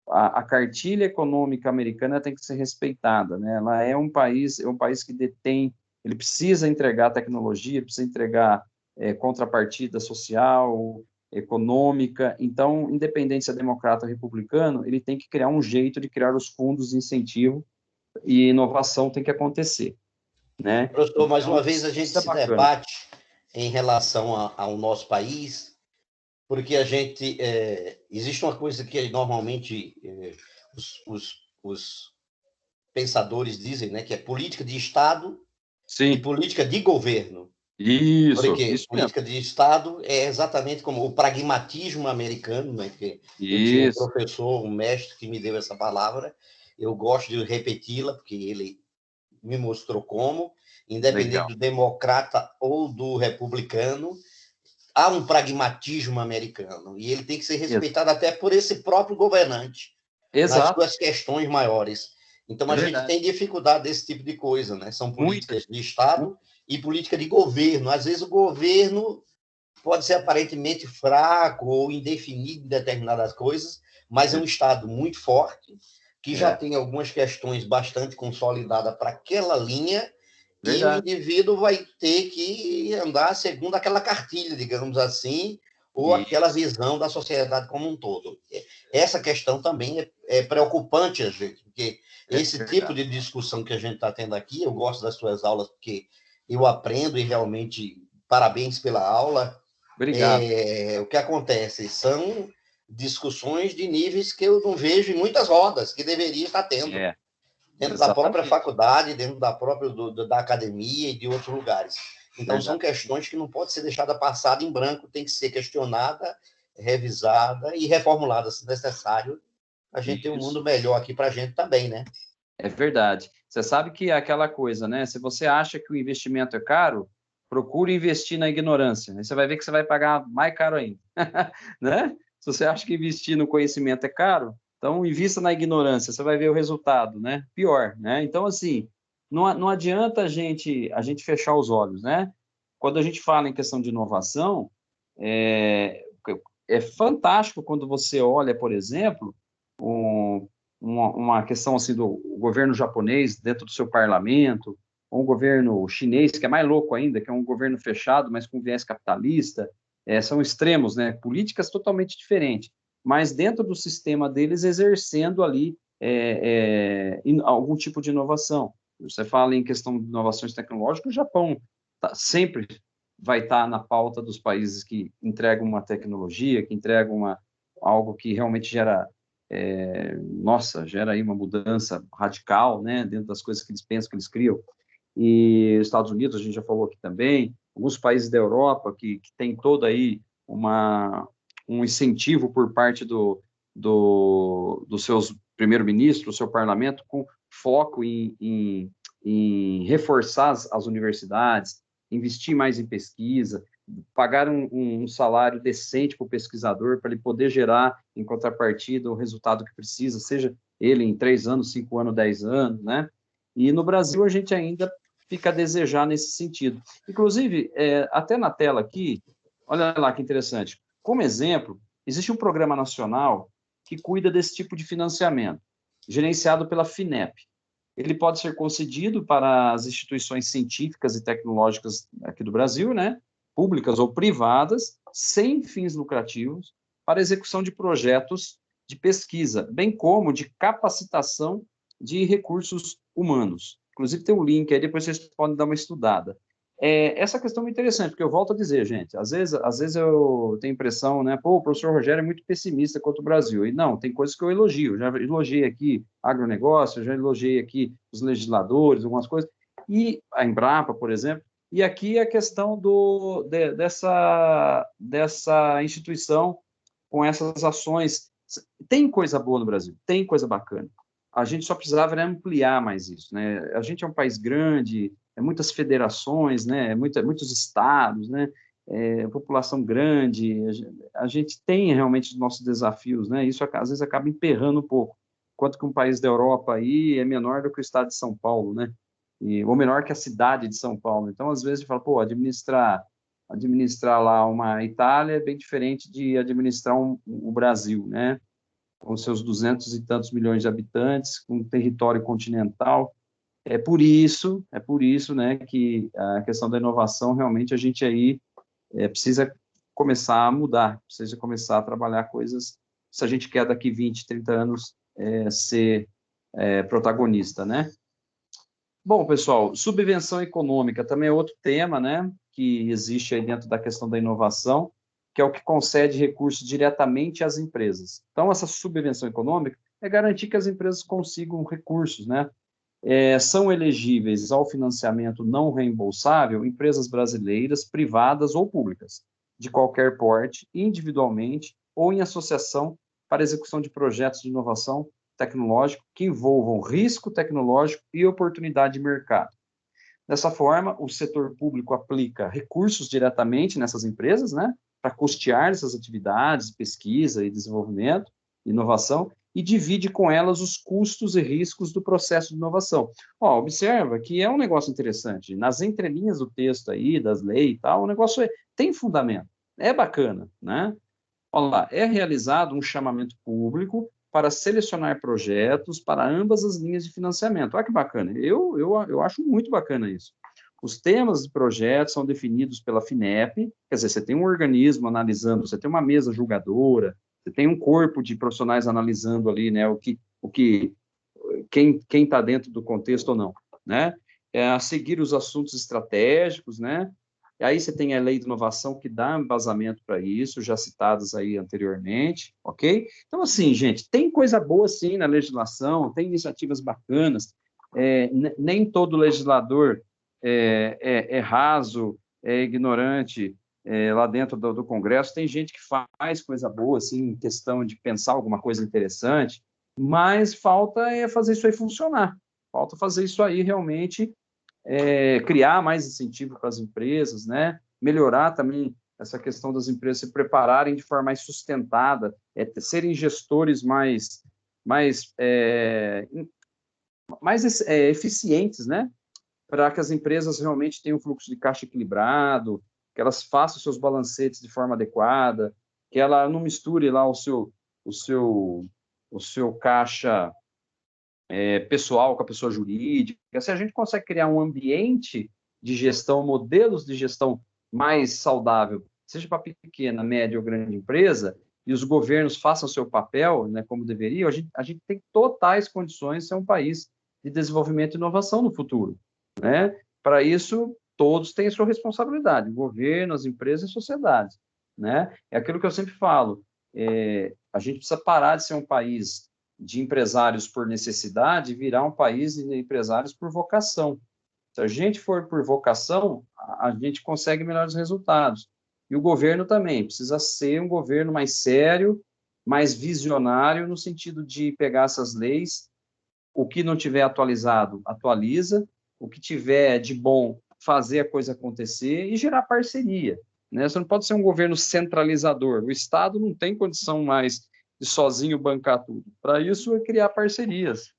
a cartilha econômica americana tem que ser respeitada, né? Ela é um país que detém, ele precisa entregar tecnologia, precisa entregar contrapartida social, econômica. Então, independente se é democrata ou republicano, ele tem que criar um jeito de criar os fundos de incentivo e inovação tem que acontecer, né? Professor, mais Então, uma vez a gente se debate em relação ao nosso país, porque a gente... existe uma coisa que normalmente os pensadores dizem, né, que é política de Estado e política de governo. Porque política de Estado é exatamente como o pragmatismo americano, né, que eu tinha um professor, um mestre que me deu essa palavra, eu gosto de repeti-la, porque ele me mostrou como, independente do democrata ou do republicano, há um pragmatismo americano, e ele tem que ser respeitado até por esse próprio governante, nas suas questões maiores. Então, a gente tem dificuldade desse tipo de coisa, né? São políticas de Estado e política de governo. Às vezes, o governo pode ser aparentemente fraco ou indefinido em determinadas coisas, mas é um Estado muito forte, que já tem algumas questões bastante consolidadas para aquela linha, e o indivíduo vai ter que andar segundo aquela cartilha, digamos assim, ou aquela visão da sociedade como um todo. Essa questão também é preocupante, às vezes, porque esse tipo de discussão que a gente está tendo aqui, eu gosto das suas aulas, porque eu aprendo e realmente parabéns pela aula. Obrigado. O que acontece? São discussões de níveis que eu não vejo em muitas rodas, que deveria estar tendo. Dentro da própria faculdade, dentro da própria da academia e de outros lugares. Então, são questões que não podem ser deixadas passar em branco, tem que ser questionada, revisada e reformulada, se necessário, a gente ter um mundo melhor aqui para a gente também, né? É verdade. Você sabe que é aquela coisa, né? Se você acha que o investimento é caro, procure investir na ignorância. Aí você vai ver que você vai pagar mais caro ainda, né? Se você acha que investir no conhecimento é caro, então invista na ignorância, você vai ver o resultado, né? Pior, né? Então, assim, não adianta a gente fechar os olhos, né? Quando a gente fala em questão de inovação, é fantástico quando você olha, por exemplo, uma questão assim do governo japonês dentro do seu parlamento, ou um governo chinês, que é mais louco ainda, que é um governo fechado, mas com viés capitalista, são extremos, né? Políticas totalmente diferentes, mas dentro do sistema deles exercendo ali algum tipo de inovação. Você fala em questão de inovações tecnológicas, o Japão sempre vai estar na pauta dos países que entregam uma tecnologia, que entregam algo que realmente gera gera aí uma mudança radical, né, dentro das coisas que eles pensam, que eles criam. E os Estados Unidos, a gente já falou aqui também, alguns países da Europa que tem todo aí um incentivo por parte dos seus primeiro-ministros, do seu parlamento, com foco em reforçar as universidades, investir mais em pesquisa, pagar um salário decente para o pesquisador, para ele poder gerar, em contrapartida, o resultado que precisa, seja ele em 3 anos, 5 anos, 10 anos, né? E no Brasil a gente ainda fica a desejar nesse sentido. Inclusive, até na tela aqui, olha lá que interessante, como exemplo, existe um programa nacional que cuida desse tipo de financiamento, gerenciado pela FINEP. Ele pode ser concedido para as instituições científicas e tecnológicas aqui do Brasil, né, públicas ou privadas, sem fins lucrativos, para execução de projetos de pesquisa, bem como de capacitação de recursos humanos. Inclusive, tem um link aí, depois vocês podem dar uma estudada. Essa questão é interessante, porque eu volto a dizer, gente, às vezes eu tenho a impressão, né, o professor Rogério é muito pessimista quanto o Brasil, e não, tem coisas que eu elogio, já elogiei aqui agronegócio, já elogiei aqui os legisladores, algumas coisas, e a Embrapa, por exemplo, e aqui a questão dessa instituição com essas ações. Tem coisa boa no Brasil, tem coisa bacana. A gente só precisava ampliar mais isso, né? A gente é um país grande, muitas federações, né? Muitos estados, né? População grande. A gente tem realmente os nossos desafios, né? Isso às vezes acaba emperrando um pouco. Enquanto que um país da Europa aí é menor do que o estado de São Paulo, né? Ou menor que a cidade de São Paulo. Então, às vezes, a gente fala, administrar lá uma Itália é bem diferente de administrar o Brasil, né? Com seus 200 e tantos milhões de habitantes, com um território continental. É por isso, né, que a questão da inovação, realmente, a gente aí precisa começar a mudar, precisa começar a trabalhar coisas, se a gente quer daqui 20, 30 anos ser protagonista, né? Bom, pessoal, subvenção econômica também é outro tema, né, que existe aí dentro da questão da inovação, que é o que concede recursos diretamente às empresas. Então, essa subvenção econômica é garantir que as empresas consigam recursos, né? São elegíveis ao financiamento não reembolsável empresas brasileiras, privadas ou públicas, de qualquer porte, individualmente ou em associação para execução de projetos de inovação tecnológica que envolvam risco tecnológico e oportunidade de mercado. Dessa forma, o setor público aplica recursos diretamente nessas empresas, né, para custear essas atividades, pesquisa e desenvolvimento, inovação, e divide com elas os custos e riscos do processo de inovação. Observa que é um negócio interessante. Nas entrelinhas do texto aí, das leis e tal, o negócio tem fundamento. É bacana, né? Olha lá, é realizado um chamamento público para selecionar projetos para ambas as linhas de financiamento. Olha que bacana, eu acho muito bacana isso. Os temas de projetos são definidos pela FINEP, quer dizer, você tem um organismo analisando, você tem uma mesa julgadora, você tem um corpo de profissionais analisando ali, né, quem está dentro do contexto ou não, né? A seguir os assuntos estratégicos, né? E aí você tem a lei de inovação que dá embasamento para isso, já citadas aí anteriormente, ok? Então, assim, gente, tem coisa boa, sim, na legislação, tem iniciativas bacanas, nem todo legislador é raso, é ignorante, lá dentro do Congresso, tem gente que faz coisa boa, assim, em questão de pensar alguma coisa interessante, mas falta fazer isso aí funcionar, falta fazer isso aí realmente criar mais incentivo para as empresas, né? Melhorar também essa questão das empresas se prepararem de forma mais sustentada, serem gestores mais eficientes, né? Para que as empresas realmente tenham um fluxo de caixa equilibrado, que elas façam seus balancetes de forma adequada, que ela não misture lá o seu caixa pessoal com a pessoa jurídica. Se a gente consegue criar um ambiente de gestão, modelos de gestão mais saudável, seja para pequena, média ou grande empresa, e os governos façam seu papel, né, como deveriam, a gente tem totais condições de ser um país de desenvolvimento e inovação no futuro, né? Para isso, todos têm a sua responsabilidade, o governo, as empresas e a sociedade, né? É aquilo que eu sempre falo, a gente precisa parar de ser um país de empresários por necessidade, virar um país de empresários por vocação. Se a gente for por vocação, a gente consegue melhores resultados. E o governo também precisa ser um governo mais sério, mais visionário, no sentido de pegar essas leis, o que não tiver atualizado, atualiza, o que tiver de bom, fazer a coisa acontecer e gerar parceria, né? Você não pode ser um governo centralizador. O Estado não tem condição mais de sozinho bancar tudo. Para isso, é criar parcerias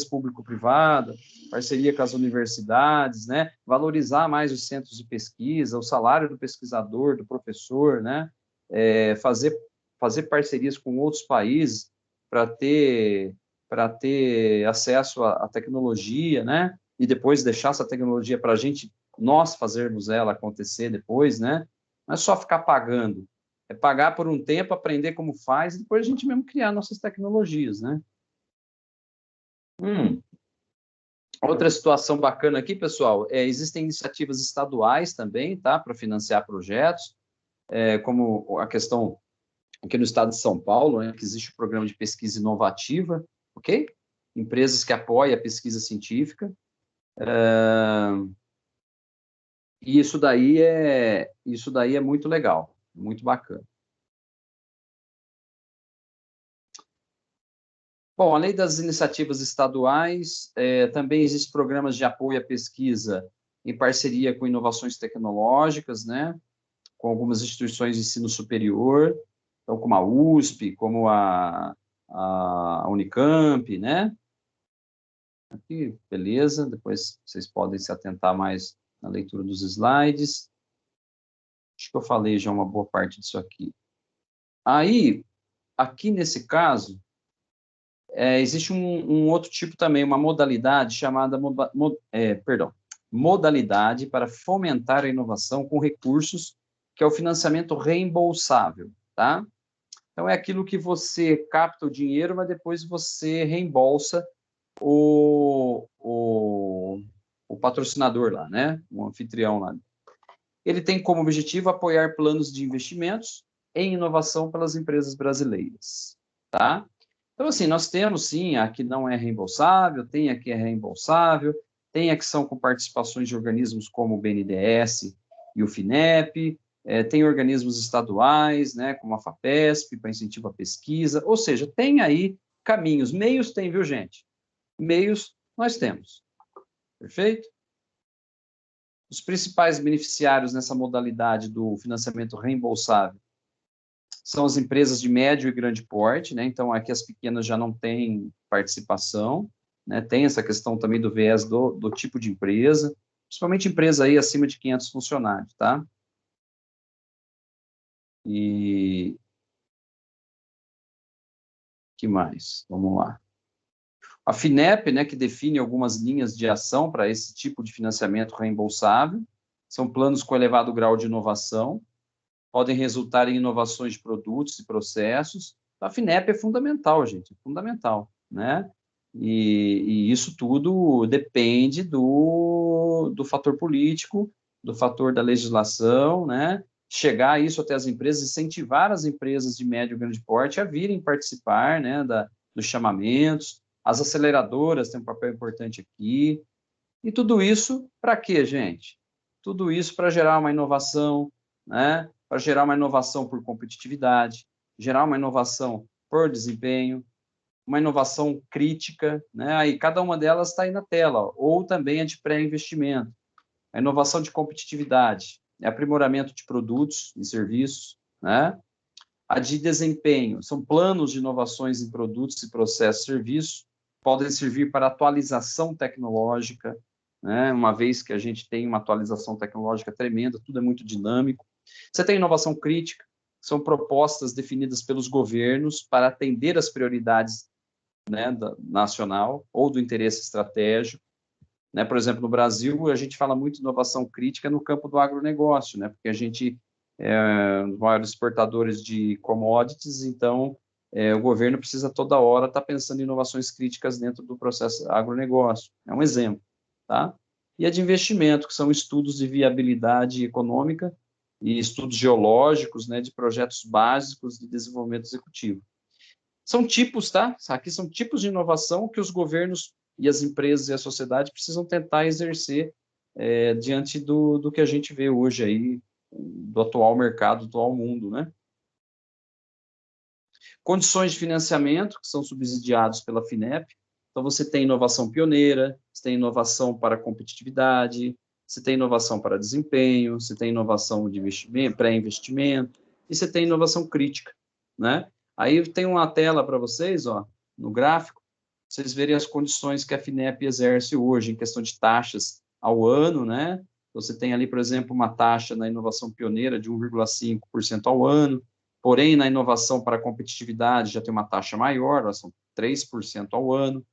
público-privadas, parceria com as universidades, né? Valorizar mais os centros de pesquisa, o salário do pesquisador, do professor, né? Fazer parcerias com outros países para ter acesso à tecnologia, né? E depois deixar essa tecnologia para a gente, nós fazermos ela acontecer depois, né? Não é só ficar pagando, é pagar por um tempo, aprender como faz, e depois a gente mesmo criar nossas tecnologias, né? Outra situação bacana aqui, pessoal, existem iniciativas estaduais também, tá? Para financiar projetos, como a questão aqui no estado de São Paulo, né, que existe o programa de pesquisa inovativa, ok? Empresas que apoiam a pesquisa científica. E isso daí é muito legal, muito bacana. Bom, além das iniciativas estaduais, também existem programas de apoio à pesquisa em parceria com inovações tecnológicas, né? Com algumas instituições de ensino superior, então, como a USP, como a Unicamp, né? Aqui, beleza, depois vocês podem se atentar mais na leitura dos slides. Acho que eu falei já uma boa parte disso aqui. Aí, aqui nesse caso, existe um outro tipo também, uma modalidade chamada, modalidade para fomentar a inovação com recursos, que é o financiamento reembolsável, tá? Então, é aquilo que você capta o dinheiro, mas depois você reembolsa o patrocinador lá, né? O anfitrião lá. Ele tem como objetivo apoiar planos de investimentos em inovação pelas empresas brasileiras, tá? Então, assim, nós temos, sim, a que não é reembolsável, tem a que é reembolsável, tem a que são com participações de organismos como o BNDES e o FINEP, tem organismos estaduais, né, como a FAPESP, para incentivo à pesquisa, ou seja, tem aí caminhos, meios tem, viu, gente? Meios nós temos, perfeito? Os principais beneficiários nessa modalidade do financiamento reembolsável são as empresas de médio e grande porte, né? Então, aqui as pequenas já não têm participação, né? Tem essa questão também do viés do tipo de empresa, principalmente empresa aí acima de 500 funcionários, tá? E que mais? Vamos lá. A FINEP, né, que define algumas linhas de ação para esse tipo de financiamento reembolsável, são planos com elevado grau de inovação, podem resultar em inovações de produtos e processos. A FINEP é fundamental, gente, é fundamental, né? E isso tudo depende do fator político, do fator da legislação, né? Chegar isso até as empresas, incentivar as empresas de médio e grande porte a virem participar, né, dos chamamentos. As aceleradoras têm um papel importante aqui. E tudo isso para quê, gente? Tudo isso para gerar uma inovação, né? Para gerar uma inovação por competitividade, gerar uma inovação por desempenho, uma inovação crítica, né? Aí cada uma delas está aí na tela, ó. Ou também a de pré-investimento. A inovação de competitividade, é aprimoramento de produtos e serviços, né? A de desempenho, são planos de inovações em produtos e processos e serviços, podem servir para atualização tecnológica, né? Uma vez que a gente tem uma atualização tecnológica tremenda, tudo é muito dinâmico. Você tem inovação crítica, são propostas definidas pelos governos para atender as prioridades, né, nacional ou do interesse estratégico. Né? Por exemplo, no Brasil, a gente fala muito de inovação crítica no campo do agronegócio, né? Porque a gente é um dos maiores exportadores de commodities, então o governo precisa toda hora estar pensando em inovações críticas dentro do processo agronegócio. É um exemplo, tá? E a de investimento, que são estudos de viabilidade econômica e estudos geológicos, né, de projetos básicos de desenvolvimento executivo. São tipos, tá? Aqui são tipos de inovação que os governos e as empresas e a sociedade precisam tentar exercer diante do que a gente vê hoje aí, do atual mercado, do atual mundo, né? Condições de financiamento, que são subsidiados pela FINEP. Então, você tem inovação pioneira, você tem inovação para competitividade, você tem inovação para desempenho, você tem inovação de investimento, pré-investimento, e você tem inovação crítica, né? Aí tem uma tela para vocês, ó, no gráfico, vocês verem as condições que a FINEP exerce hoje em questão de taxas ao ano, né? Você tem ali, por exemplo, uma taxa na inovação pioneira de 1,5% ao ano, porém, na inovação para a competitividade já tem uma taxa maior, elas são 3% ao ano.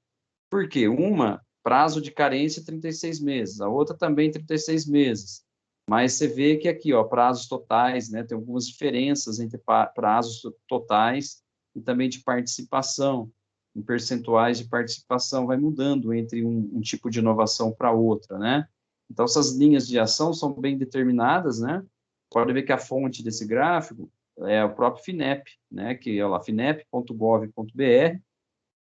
Por quê? Uma, prazo de carência 36 meses, a outra também 36 meses. Mas você vê que aqui, ó, prazos totais, né, tem algumas diferenças entre prazos totais e também de participação, em percentuais de participação, vai mudando entre um tipo de inovação para outra, né? Então, essas linhas de ação são bem determinadas, né? Pode ver que a fonte desse gráfico é o próprio FINEP, né? Que é lá, finep.gov.br,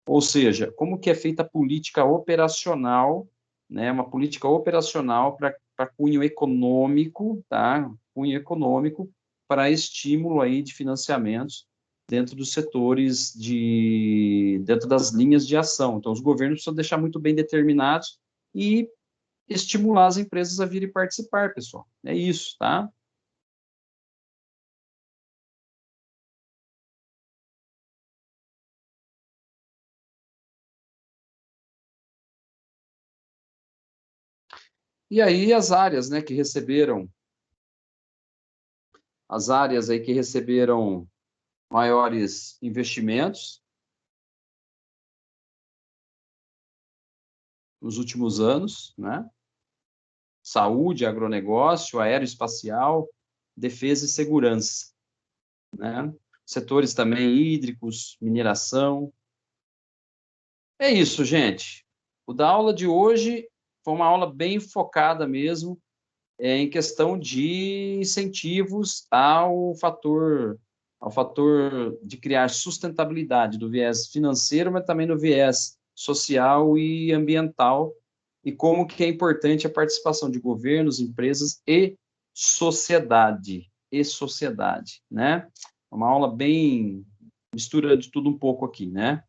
ou seja, como que é feita a política operacional, né? Uma política operacional para cunho econômico, tá? Cunho econômico para estímulo aí de financiamentos dentro dos setores dentro das linhas de ação. Então, os governos precisam deixar muito bem determinados e estimular as empresas a virem participar, pessoal. É isso, tá? E aí as áreas, né, que receberam, as áreas aí que receberam maiores investimentos nos últimos anos, né? Saúde, agronegócio, aeroespacial, defesa e segurança, né? Setores também hídricos, mineração. É isso, gente. O da aula de hoje foi uma aula bem focada mesmo em questão de incentivos ao fator de criar sustentabilidade do viés financeiro, mas também no viés social e ambiental, e como que é importante a participação de governos, empresas e sociedade, né? Uma aula bem mistura de tudo um pouco aqui, né?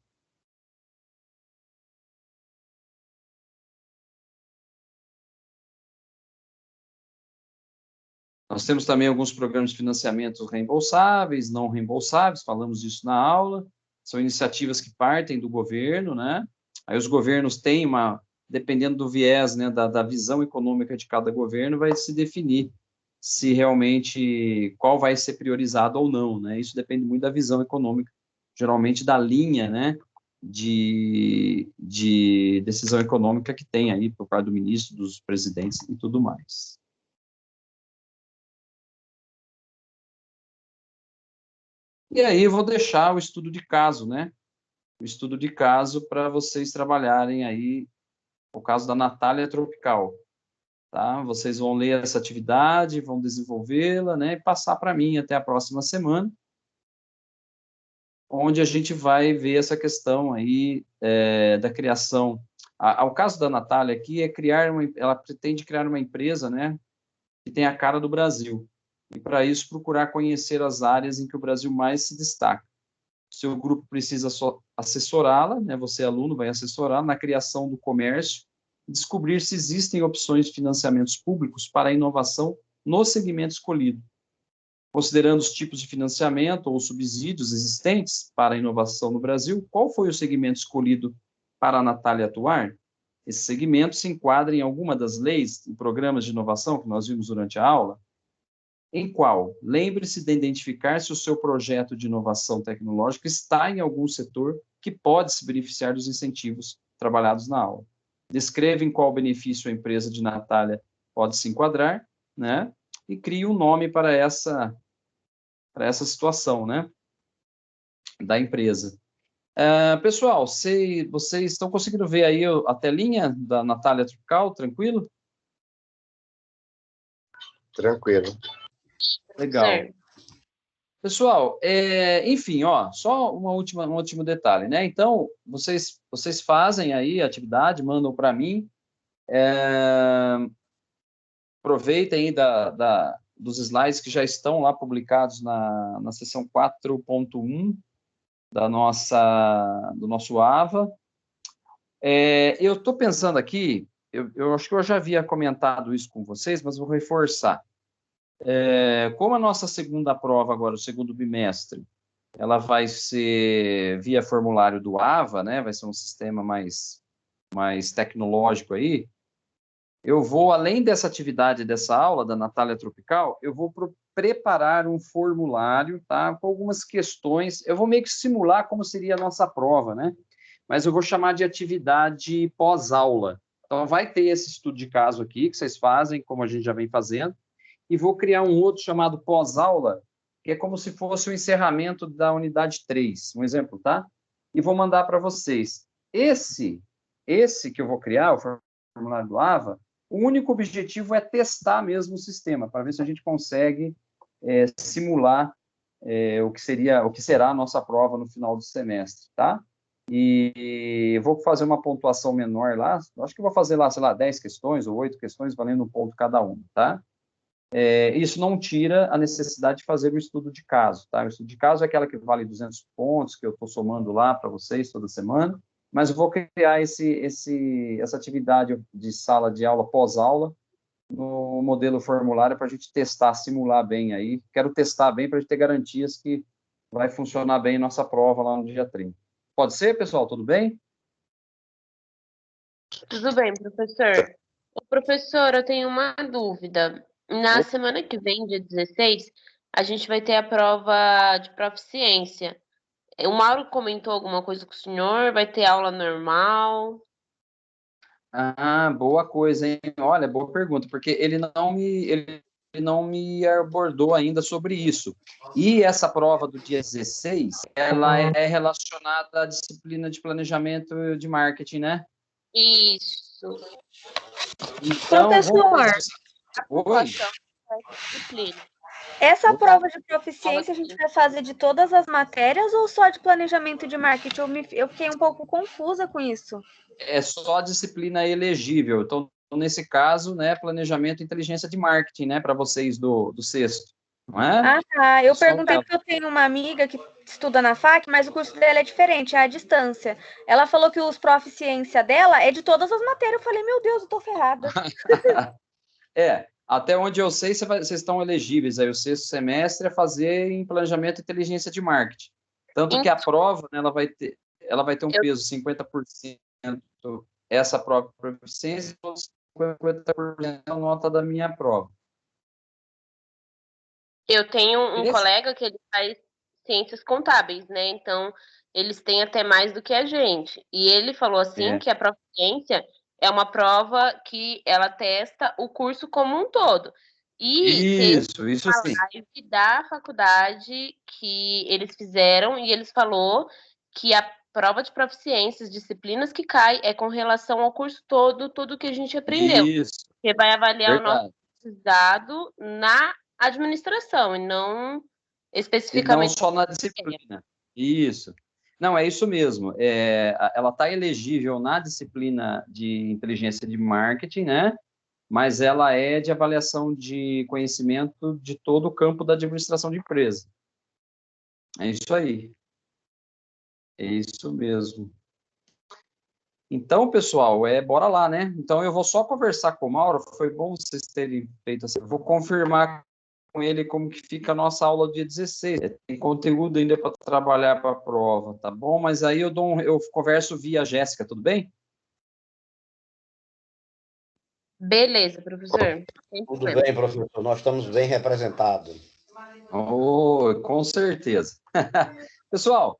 Nós temos também alguns programas de financiamento reembolsáveis, não reembolsáveis, falamos disso na aula. São iniciativas que partem do governo, né? Aí os governos têm dependendo do viés, né, da visão econômica de cada governo, vai se definir se realmente qual vai ser priorizado ou não, né? Isso depende muito da visão econômica, geralmente da linha, né, de decisão econômica que tem aí por parte do ministro, dos presidentes e tudo mais. E aí eu vou deixar o estudo de caso, né? O estudo de caso para vocês trabalharem aí o caso da Natália Tropical, tá? Vocês vão ler essa atividade, vão desenvolvê-la, né, e passar para mim até a próxima semana, onde a gente vai ver essa questão aí da criação. O caso da Natália aqui é ela pretende criar uma empresa, né, que tem a cara do Brasil, e para isso procurar conhecer as áreas em que o Brasil mais se destaca. Seu grupo precisa assessorá-la, né, você aluno vai assessorá-la na criação do comércio, descobrir se existem opções de financiamentos públicos para a inovação no segmento escolhido. Considerando os tipos de financiamento ou subsídios existentes para a inovação no Brasil, qual foi o segmento escolhido para a Natália atuar? Esse segmento se enquadra em alguma das leis e programas de inovação que nós vimos durante a aula? Em qual? Lembre-se de identificar se o seu projeto de inovação tecnológica está em algum setor que pode se beneficiar dos incentivos trabalhados na aula. Descreva em qual benefício a empresa de Natália pode se enquadrar, né? E crie um nome para essa situação, né? Da empresa. Pessoal, vocês estão conseguindo ver aí a telinha da Natália Tropical, tranquilo? Tranquilo. Legal. Certo. Pessoal, enfim, ó, só um último detalhe, né? Então, vocês fazem aí a atividade, mandam para mim, aproveitem aí dos slides que já estão lá publicados na seção 4.1 do nosso AVA. Eu estou pensando aqui, eu acho que eu já havia comentado isso com vocês, mas vou reforçar. Como a nossa segunda prova agora, o segundo bimestre, ela vai ser via formulário do AVA, né? Vai ser um sistema mais tecnológico aí. Eu vou, além dessa atividade, dessa aula da Natália Tropical, eu vou preparar um formulário, tá? Com algumas questões. Eu vou meio que simular como seria a nossa prova, né? Mas eu vou chamar de atividade pós-aula. Então, vai ter esse estudo de caso aqui, que vocês fazem, como a gente já vem fazendo, e vou criar um outro chamado pós-aula, que é como se fosse o encerramento da unidade 3, um exemplo, tá? E vou mandar para vocês. Esse que eu vou criar, o formulário do AVA, o único objetivo é testar mesmo o sistema, para ver se a gente consegue simular o que será a nossa prova no final do semestre, tá? E vou fazer uma pontuação menor lá, acho que vou fazer lá, sei lá, 10 questões ou 8 questões, valendo um ponto cada uma, tá? Isso não tira a necessidade de fazer o estudo de caso, tá? O estudo de caso é aquela que vale 200 pontos, que eu estou somando lá para vocês toda semana, mas eu vou criar essa atividade de sala de aula pós-aula no modelo formulário para a gente testar, simular bem aí. Quero testar bem para a gente ter garantias que vai funcionar bem nossa prova lá no dia 30. Pode ser, pessoal? Tudo bem? Tudo bem, professor. Ô, professor, eu tenho uma dúvida. Na semana que vem, dia 16, a gente vai ter a prova de proficiência. O Mauro comentou alguma coisa com o senhor? Vai ter aula normal? Boa coisa, hein? Olha, boa pergunta, porque ele não me abordou ainda sobre isso. E essa prova do dia 16, ela é relacionada à disciplina de planejamento de marketing, né? Isso. Então, professor, Oi. Disciplina. essa prova de proficiência a gente vai fazer de todas as matérias ou só de planejamento de marketing? Eu fiquei um pouco confusa com isso. É só disciplina elegível. Então, nesse caso, né, planejamento e inteligência de marketing, né, para vocês do sexto, não é? Tá. Eu perguntei porque eu tenho uma amiga que estuda na FAC, mas o curso dela é diferente, é à distância. Ela falou que os proficiência dela é de todas as matérias. Eu falei, meu Deus, eu tô ferrada. Até onde eu sei, vocês estão elegíveis aí, o sexto semestre é fazer em planejamento e inteligência de marketing. Tanto que a prova, né, ela vai ter um peso 50% essa prova de proficiência, 50% a nota da minha prova. Eu tenho um Esse- colega que ele faz ciências contábeis, né? Então, eles têm até mais do que a gente. E ele falou assim É, que a proficiência é uma prova que ela testa o curso como um todo. E teve isso uma sim. live da faculdade que eles fizeram e eles falou que a prova de proficiência, as disciplinas que cai, é com relação ao curso todo, tudo que a gente aprendeu. Isso, Porque vai avaliar o nosso verdade. dado na administração e não E não especificamente. só na disciplina. Isso. Não, é isso mesmo. Ela está elegível na disciplina de inteligência de marketing, né? Mas ela é de avaliação de conhecimento de todo o campo da administração de empresa. É isso aí. É isso mesmo. Então, pessoal, bora lá, né? Então, eu vou só conversar com o Mauro. Foi bom vocês terem feito assim. Eu vou confirmar com ele como que fica a nossa aula dia 16. Tem conteúdo ainda para trabalhar para a prova, tá bom? Mas aí eu converso via Jéssica, tudo bem? Beleza, professor. Sem Tudo problema. bem, professor. Nós estamos bem representados. Oh, com certeza. Pessoal,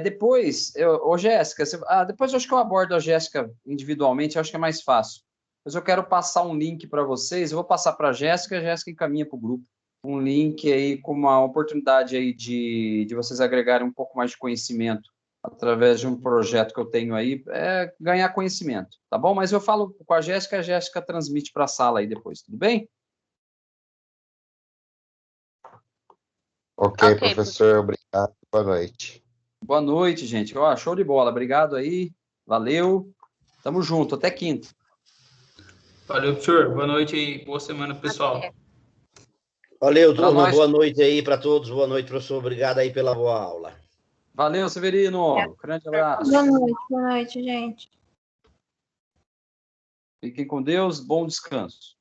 depois, Jéssica, depois eu acho que eu abordo a Jéssica individualmente, eu acho que é mais fácil. Mas eu quero passar um link para vocês, eu vou passar para a Jéssica encaminha para o grupo. Um link aí com uma oportunidade aí de vocês agregarem um pouco mais de conhecimento através de um projeto que eu tenho aí, ganhar conhecimento, tá bom? Mas eu falo com a Jéssica transmite para a sala aí depois, tudo bem? Ok, professor, obrigado. Boa noite. Boa noite, gente. Show de bola. Obrigado aí. Valeu. Tamo junto. Até quinta. Valeu, professor. Boa noite e boa semana, pessoal. Valeu, Pra turma. nós. Boa noite aí para todos. Boa noite, professor. Obrigado aí pela boa aula. Valeu, Severino. Grande abraço. Boa noite, gente. Fiquem com Deus. Bom descanso.